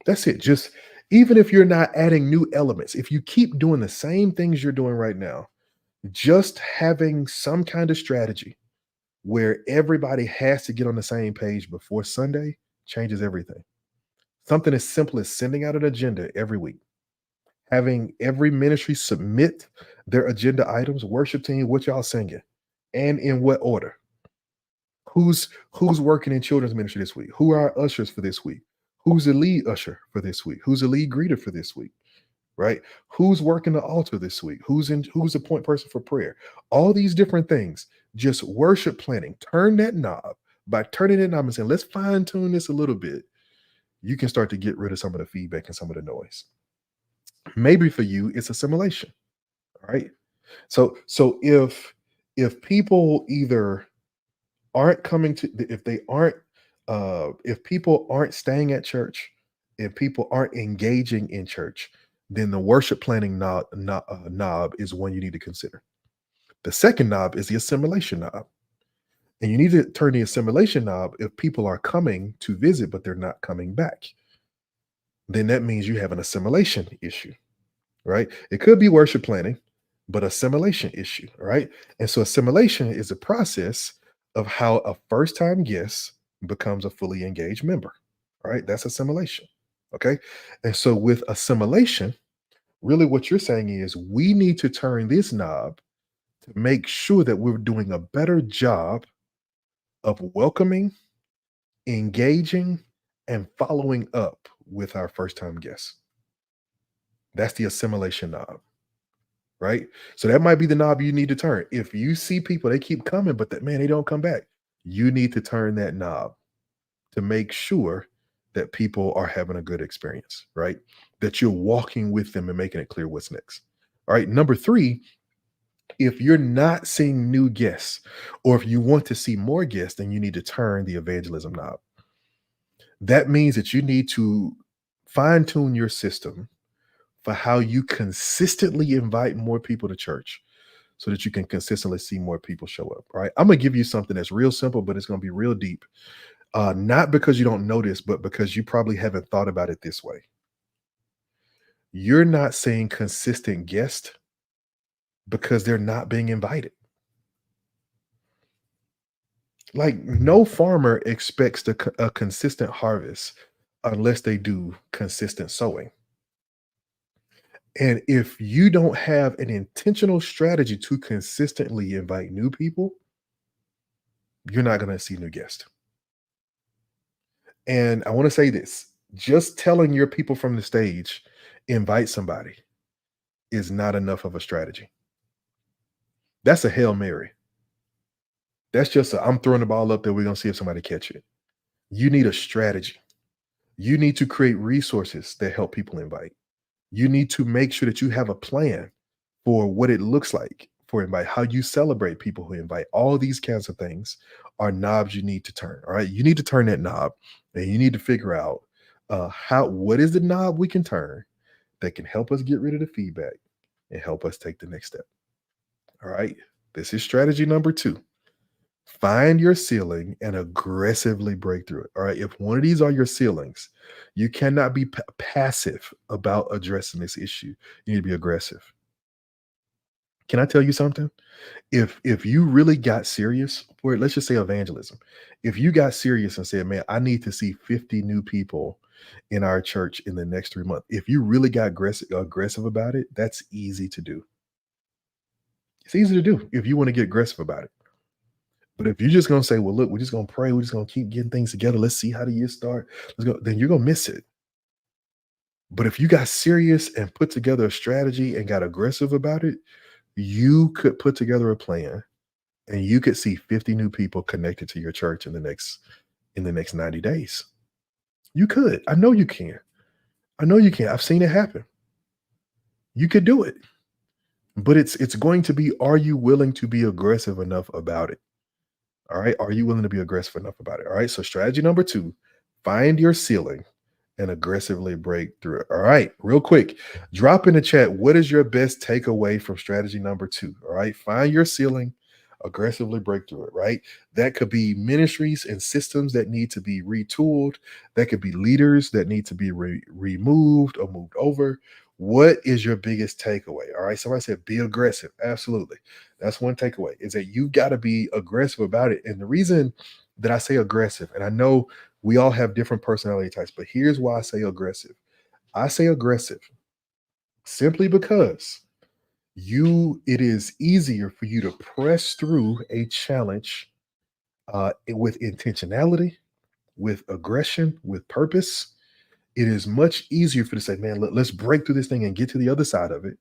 That's it. Just even if you're not adding new elements, if you keep doing the same things you're doing right now, just having some kind of strategy where everybody has to get on the same page before Sunday changes everything. Something as simple as sending out an agenda every week, having every ministry submit their agenda items, worship team, what y'all singing, and in what order. Who's working in children's ministry this week? Who are our ushers for this week? Who's the lead usher for this week? Who's the lead greeter for this week? Right? Who's working the altar this week? Who's the point person for prayer? All these different things. Just worship planning. Turn that knob. By turning that knob and saying, let's fine tune this a little bit, you can start to get rid of some of the feedback and some of the noise. Maybe for you, it's assimilation. All right. So If people either aren't coming to if they aren't if people aren't staying at church, if people aren't engaging in church, then the worship planning knob is one you need to consider. The second knob is the assimilation knob. And you need to turn the assimilation knob if people are coming to visit, but they're not coming back. Then that means you have an assimilation issue, right? It could be worship planning, but assimilation issue, right? And so assimilation is a process of how a first time guest becomes a fully engaged member, right? That's assimilation. Okay. And so with assimilation, really what you're saying is we need to turn this knob to make sure that we're doing a better job of welcoming, engaging, and following up with our first time guests. That's the assimilation knob, right? So that might be the knob you need to turn. If you see people, they keep coming, but that man, they don't come back. You need to turn that knob to make sure that people are having a good experience, right? That you're walking with them and making it clear what's next. All right. Number three, if you're not seeing new guests, or if you want to see more guests, then you need to turn the evangelism knob. That means that you need to fine tune your system for how you consistently invite more people to church so that you can consistently see more people show up. Right. I'm going to give you something that's real simple, but it's going to be real deep. Not because you don't know this, but because you probably haven't thought about it this way. You're not seeing consistent guests because they're not being invited. Like no farmer expects a consistent harvest unless they do consistent sowing. And if you don't have an intentional strategy to consistently invite new people, you're not going to see new guests. And I want to say this, just telling your people from the stage, invite somebody, is not enough of a strategy. That's a Hail Mary. That's just I'm throwing the ball up there. We're going to see if somebody catch it. You need a strategy. You need to create resources that help people invite. You need to make sure that you have a plan for what it looks like for invite, how you celebrate people who invite. All these kinds of things are knobs you need to turn. All right. You need to turn that knob and you need to figure out what is the knob we can turn that can help us get rid of the feedback and help us take the next step. All right. This is strategy number two. Find your ceiling and aggressively break through it. All right. If one of these are your ceilings, you cannot be passive about addressing this issue. You need to be aggressive. Can I tell you something? If you really got serious for it, let's just say evangelism. If you got serious and said, "Man, I need to see 50 new people in our church in the next 3 months." If you really got aggressive about it, that's easy to do. It's easy to do if you want to get aggressive about it. But if you're just gonna say, "Well, look, we're just gonna pray, we're just gonna keep getting things together, let's see how the year start, let's go," then you're gonna miss it. But if you got serious and put together a strategy and got aggressive about it, you could put together a plan and you could see 50 new people connected to your church in the next 90 days. You could. I know you can. I know you can. I've seen it happen. You could do it. But it's going to be, are you willing to be aggressive enough about it? All right. Are you willing to be aggressive enough about it? All right. So strategy number two, find your ceiling and aggressively break through it. All right. Real quick, drop in the chat. What is your best takeaway from strategy number two? All right. Find your ceiling, aggressively break through it. Right. That could be ministries and systems that need to be retooled. That could be leaders that need to be removed or moved over. What is your biggest takeaway? All right. Somebody said be aggressive. Absolutely. That's one takeaway, is that you got to be aggressive about it. And the reason that I say aggressive, and I know we all have different personality types, but here's why I say aggressive. I say aggressive simply because it is easier for you to press through a challenge with intentionality, with aggression, with purpose. It is much easier for you to say, "Man, let's break through this thing and get to the other side of it,"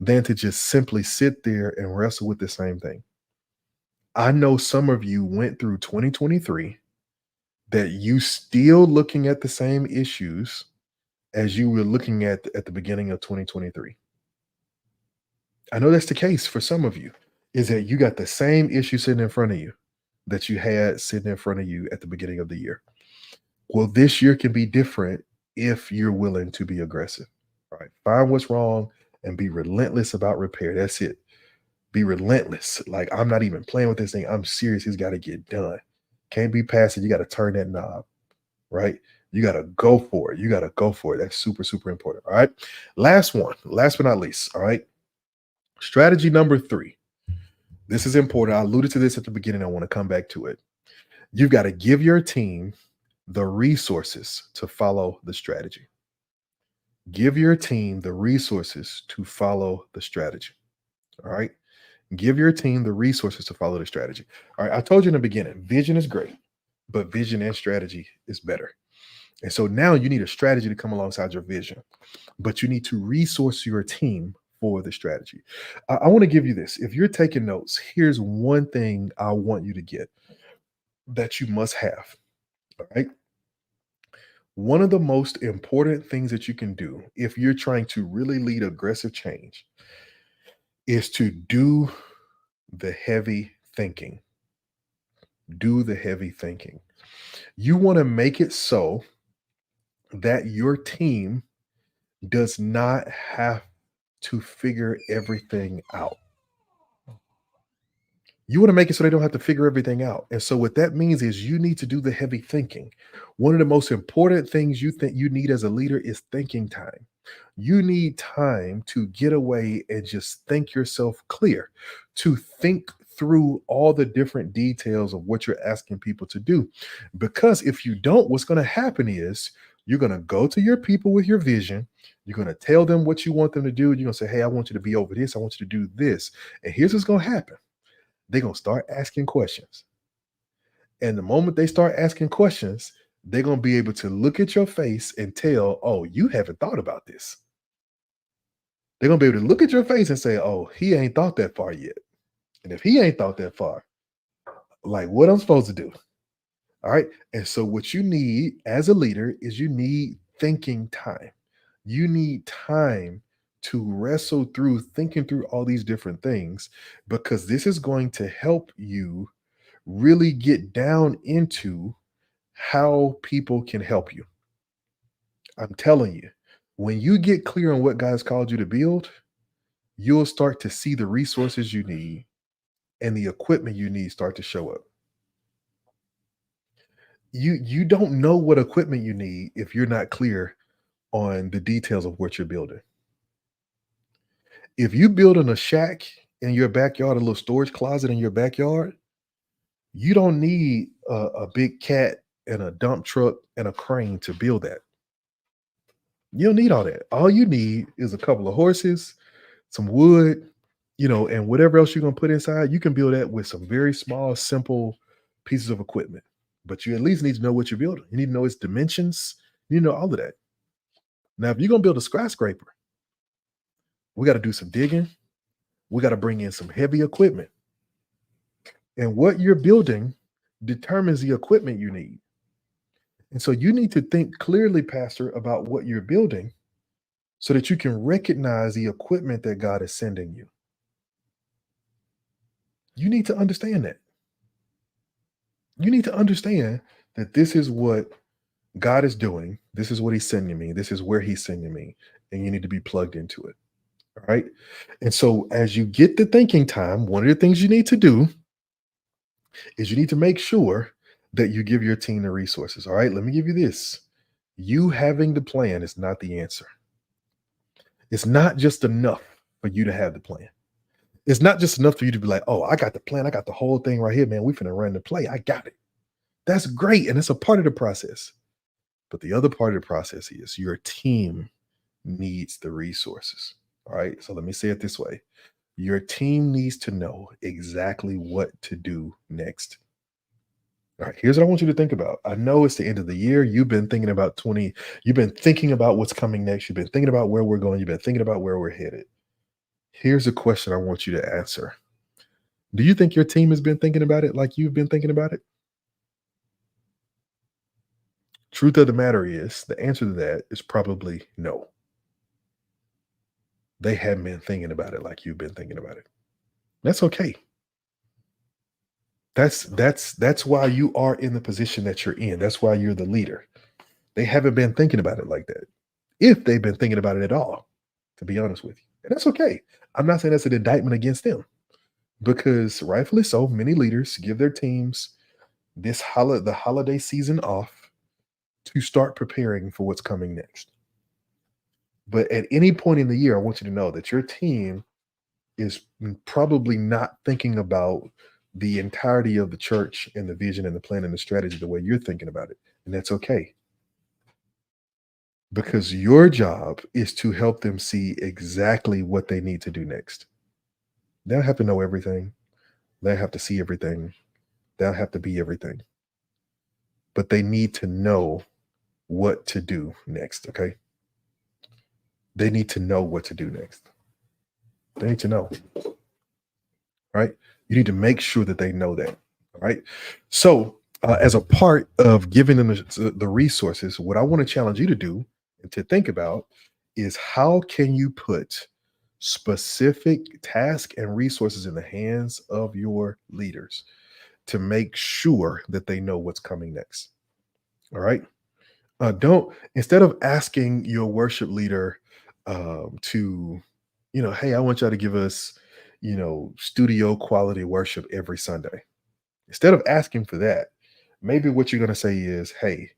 than to just simply sit there and wrestle with the same thing. I know some of you went through 2023 that you still looking at the same issues as you were looking at the beginning of 2023. I know that's the case for some of you. is that you got the same issue sitting in front of you that you had sitting in front of you at the beginning of the year. Well, this year can be different if you're willing to be aggressive. All right. Find what's wrong and be relentless about repair. That's it. Be relentless. Like, I'm not even playing with this thing. I'm serious. It's got to get done. Can't be passive. You got to turn that knob, right? You got to go for it. You got to go for it. That's super, super important. All right. Last one, last but not least. All right. Strategy number 3. This is important. I alluded to this at the beginning. I want to come back to it. You've got to give your team the resources to follow the strategy. Give your team the resources to follow the strategy. All right. Give your team the resources to follow the strategy. All right. I told you in the beginning, vision is great, but vision and strategy is better. And so now you need a strategy to come alongside your vision, but you need to resource your team for the strategy. I want to give you this. If you're taking notes, here's one thing I want you to get that you must have. All right. One of the most important things that you can do if you're trying to really lead aggressive change is to do the heavy thinking. Do the heavy thinking. You want to make it so that your team does not have to figure everything out. You want to make it so they don't have to figure everything out. And so what that means is you need to do the heavy thinking. One of the most important things you think you need as a leader is thinking time. You need time to get away and just think yourself clear, to think through all the different details of what you're asking people to do. Because if you don't, what's going to happen is you're going to go to your people with your vision. You're going to tell them what you want them to do. You're going to say, hey, I want you to be over this. I want you to do this. And here's what's going to happen. They're going to start asking questions. And the moment they start asking questions, they're going to be able to look at your face and tell, oh, you haven't thought about this. They're going to be able to look at your face and say, oh, he ain't thought that far yet. And if he ain't thought that far, like, what I'm supposed to do? All right. And so what you need as a leader is you need thinking time. You need time to wrestle through thinking through all these different things, because this is going to help you really get down into how people can help you. I'm telling you, when you get clear on what God's called you to build, you'll start to see the resources you need and the equipment you need start to show up. You don't know what equipment you need if you're not clear on the details of what you're building. If you building a shack in your backyard, a little storage closet in your backyard, you don't need a big cat and a dump truck and a crane to build that. You don't need all that. All you need is a couple of horses, some wood, and whatever else you're going to put inside. You can build that with some very small, simple pieces of equipment. But you at least need to know what you're building. You need to know its dimensions. You need to know all of that. Now, if you're going to build a skyscraper, we got to do some digging. We got to bring in some heavy equipment. And what you're building determines the equipment you need. And so you need to think clearly, Pastor, about what you're building so that you can recognize the equipment that God is sending you. You need to understand that. You need to understand that this is what God is doing. This is what he's sending me. This is where he's sending me. And you need to be plugged into it. All right. And so as you get the thinking time, one of the things you need to do is you need to make sure that you give your team the resources. All right. Let me give you this. You having the plan is not the answer. It's not just enough for you to have the plan. It's not just enough for you to be like, oh, I got the plan. I got the whole thing right here, man. We finna run the play. I got it. That's great. And it's a part of the process. But the other part of the process is your team needs the resources. All right. So let me say it this way. Your team needs to know exactly what to do next. All right. Here's what I want you to think about. I know it's the end of the year. You've been thinking about you've been thinking about what's coming next. You've been thinking about where we're going. You've been thinking about where we're headed. Here's a question I want you to answer. Do you think your team has been thinking about it like you've been thinking about it? Truth of the matter is, the answer to that is probably no. They haven't been thinking about it like you've been thinking about it. That's okay. That's why you are in the position that you're in. That's why you're the leader. They haven't been thinking about it like that. If they've been thinking about it at all, to be honest with you. And that's okay. I'm not saying that's an indictment against them because rightfully so, many leaders give their teams the holiday season off to start preparing for what's coming next. But at any point in the year, I want you to know that your team is probably not thinking about the entirety of the church and the vision and the plan and the strategy the way you're thinking about it. And that's okay because your job is to help them see exactly what they need to do next. They don't have to know everything, they don't have to see everything, they don't have to be everything, but they need to know what to do next. Okay. They need to know what to do next. They need to know, right? You need to make sure that they know that. All right. So, as a part of giving them the resources, what I want to challenge you to do and to think about is how can you put specific tasks and resources in the hands of your leaders to make sure that they know what's coming next. All right. Don't instead of asking your worship leader to, hey, I want y'all to give us, studio quality worship every Sunday. Instead of asking for that, maybe what you're going to say is, hey,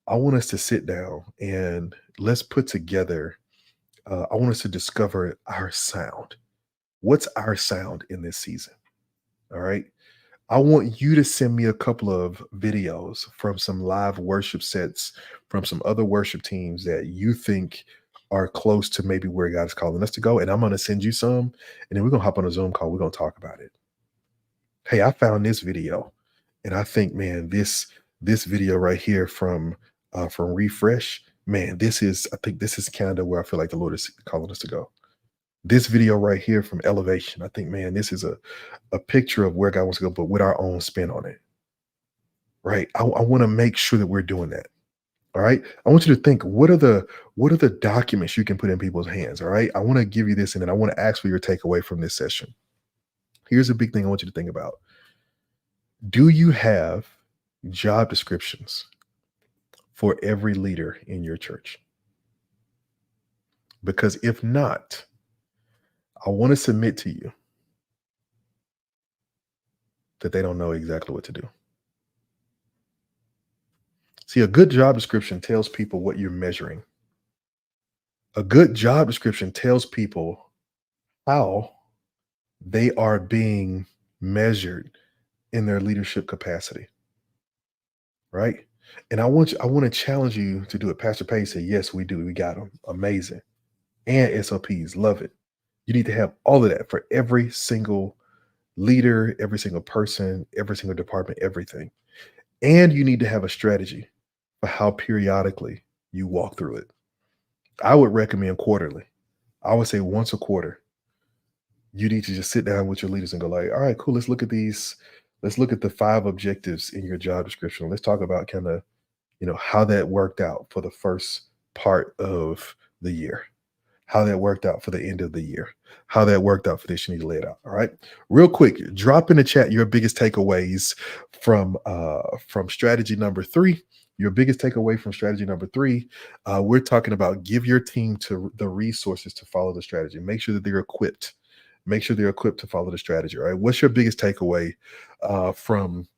I want us to sit down and let's put together, I want us to discover our sound. What's our sound in this season? All right. I want you to send me a couple of videos from some live worship sets from some other worship teams that you think are close to maybe where God is calling us to go. And I'm going to send you some, and then we're going to hop on a Zoom call. We're going to talk about it. Hey, I found this video, and I think, man, this video right here from Refresh, man, I think this is kind of where I feel like the Lord is calling us to go. This video right here from Elevation, I think, man, this is a picture of where God wants to go, but with our own spin on it. Right. I want to make sure that we're doing that. All right. I want you to think, what are the documents you can put in people's hands? All right. I want to give you this, and then I want to ask for your takeaway from this session. Here's a big thing I want you to think about. Do you have job descriptions for every leader in your church? Because if not, I want to submit to you that they don't know exactly what to do. See, a good job description tells people what you're measuring. A good job description tells people how they are being measured in their leadership capacity, right? And I want to challenge you to do it. Pastor Page said, yes, we do. We got them. Amazing. And SOPs, love it. You need to have all of that for every single leader, every single person, every single department, everything. And you need to have a strategy for how periodically you walk through it. I would recommend quarterly. I would say once a quarter. You need to just sit down with your leaders and go like, all right, cool. Let's look at these. Let's look at the 5 objectives in your job description. Let's talk about kind of, how that worked out for the first part of the year, how that worked out for the end of the year, how that worked out for this. You need to lay it out. All right. Real quick, drop in the chat your biggest takeaways from strategy number 3. Your biggest takeaway from strategy number 3. We're talking about give your team to the resources to follow the strategy. Make sure that they're equipped. Make sure they're equipped to follow the strategy. All right. What's your biggest takeaway from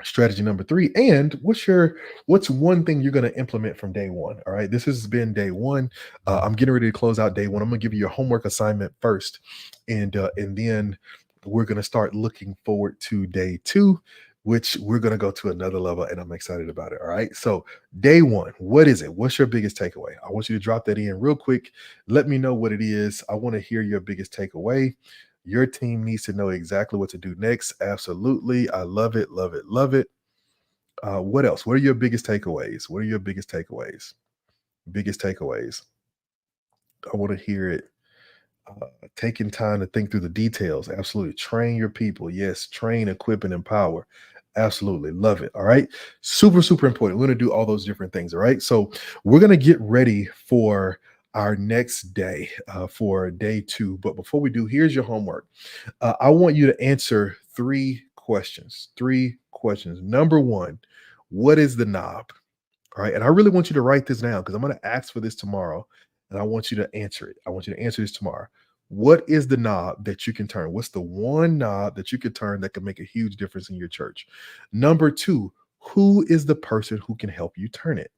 strategy number 3? And what's one thing you're going to implement from day 1? All right. This has been day 1. I'm getting ready to close out day 1. I'm going to give you your homework assignment first, and then we're going to start looking forward to day 2, which we're going to go to another level, and I'm excited about it. All right. So day 1, what is it? What's your biggest takeaway? I want you to drop that in real quick. Let me know what it is. I want to hear your biggest takeaway. Your team needs to know exactly what to do next. Absolutely. I love it. Love it. Love it. What else? What are your biggest takeaways? What are your biggest takeaways? Biggest takeaways. I want to hear it. Taking time to think through the details. Absolutely. Train your people. Yes. Train, equip, and empower. Absolutely. Love it. All right. Super, super important. We're going to do all those different things. All right. So we're going to get ready for our next day for day two. But before we do, here's your homework. I want you to answer three questions. Three questions. Number one, what is the knob? All right. And I really want you to write this down because I'm going to ask for this tomorrow and I want you to answer it. I want you to answer this tomorrow. What is the knob that you can turn? What's the one knob that you could turn that can make a huge difference in your church? Number two, who is the person who can help you turn it?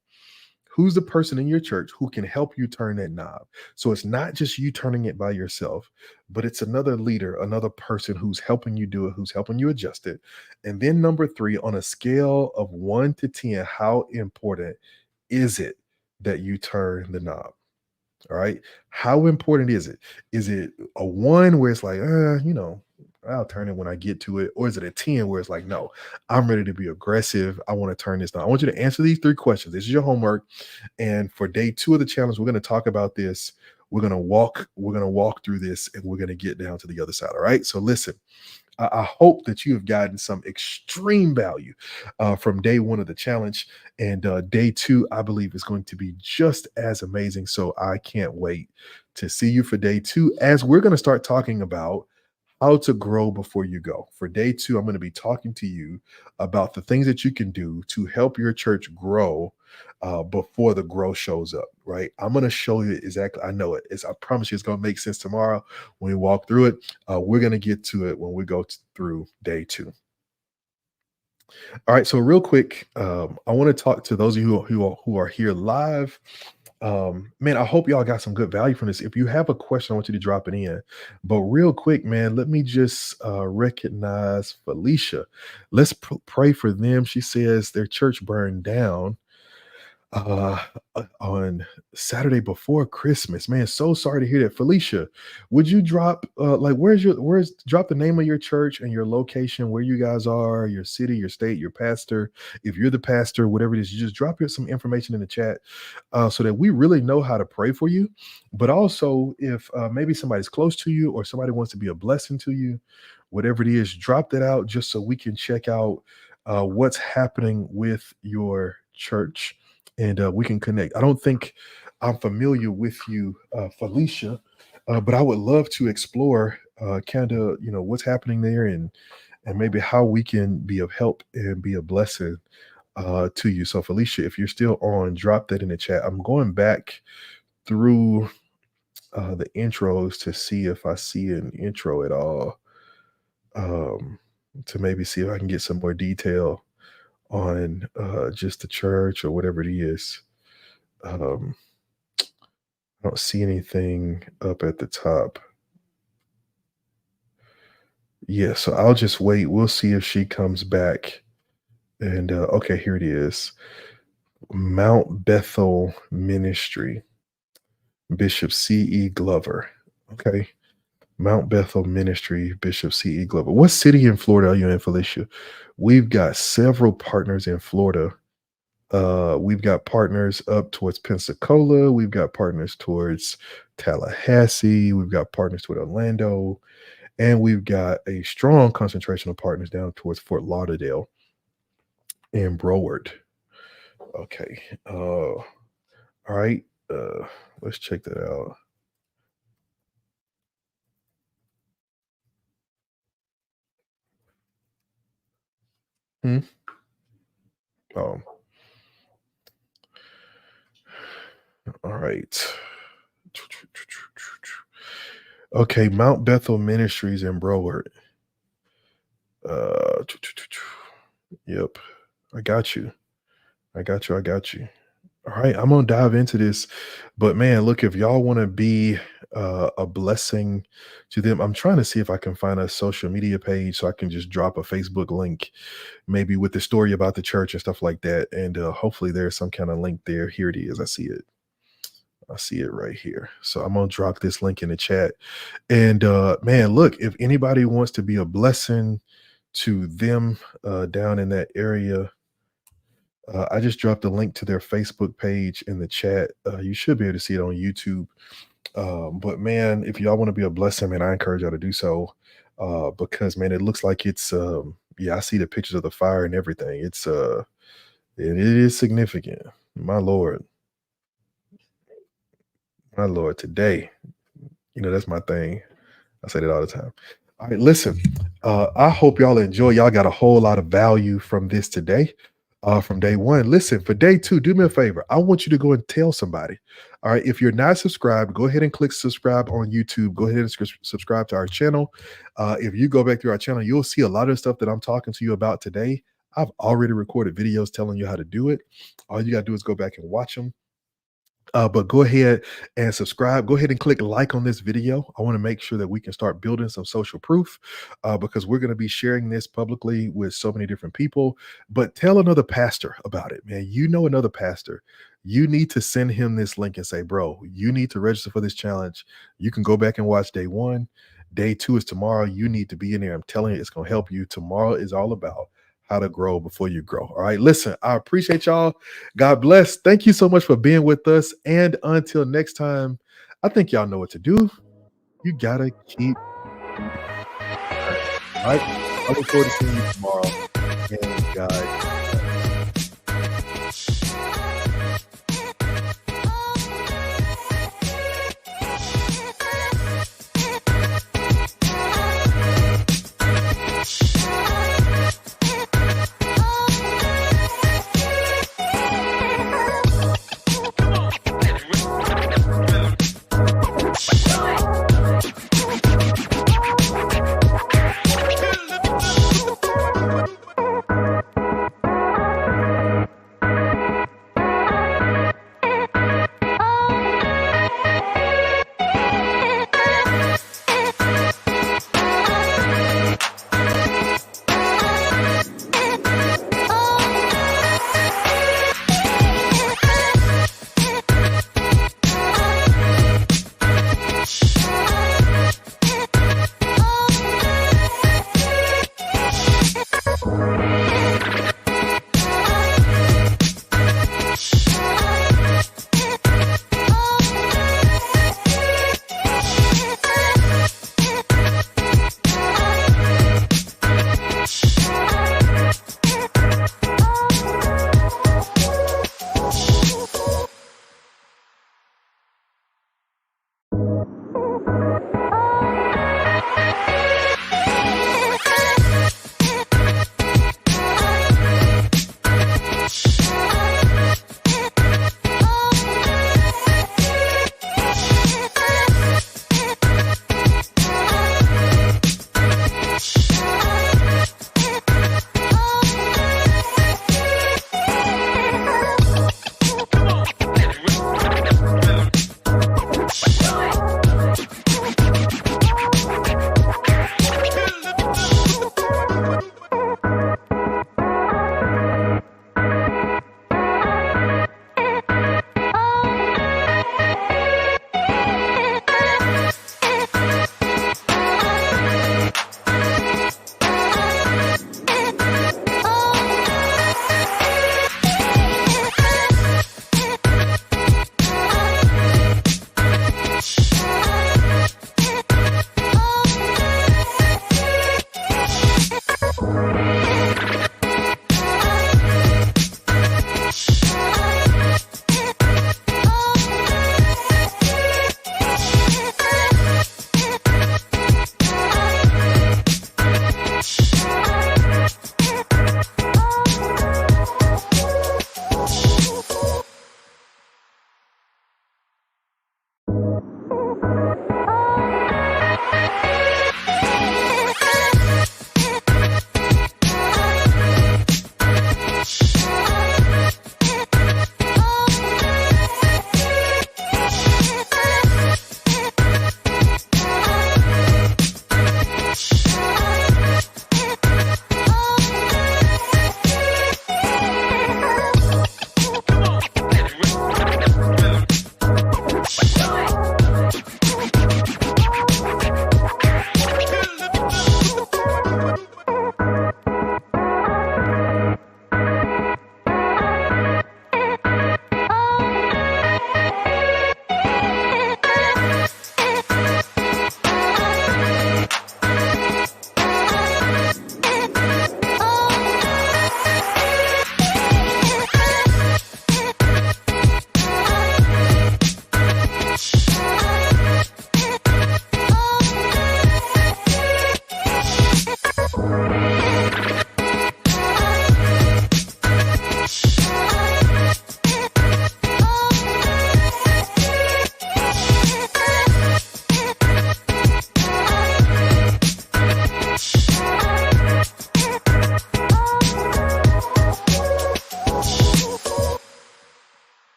Who's the person in your church who can help you turn that knob? So it's not just you turning it by yourself, but it's another leader, another person who's helping you do it, who's helping you adjust it. And then number three, on a scale of 1 to 10, how important is it that you turn the knob? All right. How important is it? Is it a one where it's like, I'll turn it when I get to it? Or is it a 10 where it's like, no, I'm ready to be aggressive. I want to turn this down. I want you to answer these three questions. This is your homework. And for day two of the challenge, we're going to talk about this. We're going to walk through this and we're going to get down to the other side. All right. So listen, I hope that you have gotten some extreme value from day one of the challenge. And day two, I believe, is going to be just as amazing. So I can't wait to see you for day two as we're going to start talking about how to grow before you go. For day two, I'm going to be talking to you about the things that you can do to help your church grow before the growth shows up, right? I'm going to show you exactly. I know it. I promise you it's going to make sense tomorrow when we walk through it. We're going to get to it when we go through day two. All right. So real quick, I want to talk to those of you who are here live. Man, I hope y'all got some good value from this. If you have a question, I want you to drop it in. But real quick, man, let me just recognize Felicia. Let's pray for them. She says their church burned down uh on Saturday before Christmas. Man, so sorry to hear that. Felicia, would you drop where's drop the name of your church and your location, where you guys are, your city, your state, your pastor, if you're the pastor, whatever it is, you just drop some information in the chat so that we really know how to pray for you. But also if maybe somebody's close to you or somebody wants to be a blessing to you, whatever it is, drop that out just so we can check out what's happening with your church and we can connect. I don't think I'm familiar with you, Felicia, but I would love to explore kind of what's happening there and maybe how we can be of help and be a blessing to you. So Felicia, if you're still on, drop that in the chat. I'm going back through the intros to see if I see an intro at all, um, to maybe see if I can get some more detail on just the church or whatever it is. Um, I don't see anything up at the top. Yeah, so I'll just wait. We'll see if she comes back. And okay, here it is. Mount Bethel Ministry, Bishop C.E. Glover. Okay. Mount Bethel Ministry, Bishop C.E. Glover. What city in Florida are you in, Felicia? We've got several partners in Florida. We've got partners up towards Pensacola. We've got partners towards Tallahassee. We've got partners toward Orlando. And we've got a strong concentration of partners down towards Fort Lauderdale and Broward. Okay. All right. Let's check that out. Hmm? Oh, all right. Okay, Mount Bethel Ministries in Broward. Uh, yep. I got you. I got you. I got you. All right, I'm gonna dive into this, but man, look, if y'all want to be a blessing to them, I'm trying to see if I can find a social media page so I can just drop a Facebook link, maybe with the story about the church and stuff like that, and hopefully there's some kind of link there. Here it is. I see it. I see it right here. So I'm gonna drop this link in the chat. And man, look, if anybody wants to be a blessing to them down in that area, I just dropped a link to their Facebook page in the chat. You should be able to see it on YouTube. But man, if y'all want to be a blessing, man, I encourage y'all to do so. Because man, it looks like it's yeah, I see the pictures of the fire and everything. It is significant. My Lord. My Lord, today, that's my thing. I say that all the time. All right, listen. I hope y'all enjoy. Y'all got a whole lot of value from this today, from day one. Listen, for day two, do me a favor. I want you to go and tell somebody. All right, if you're not subscribed, go ahead and click subscribe on YouTube. Go ahead and subscribe to our channel. If you go back through our channel, you'll see a lot of stuff that I'm talking to you about today. I've already recorded videos telling you how to do it. All you got to do is go back and watch them. But go ahead and subscribe. Go ahead and click like on this video. I want to make sure that we can start building some social proof because we're going to be sharing this publicly with so many different people. But tell another pastor about it, man. You know another pastor. You need to send him this link and say, bro, you need to register for this challenge. You can go back and watch day one. Day two is tomorrow. You need to be in there. I'm telling you, it's going to help you. Tomorrow is all about how to grow before you grow. All right. Listen, I appreciate y'all. God bless. Thank you so much for being with us. And until next time, I think y'all know what to do. You gotta keep praying. All right. I look forward to seeing you tomorrow. And guys.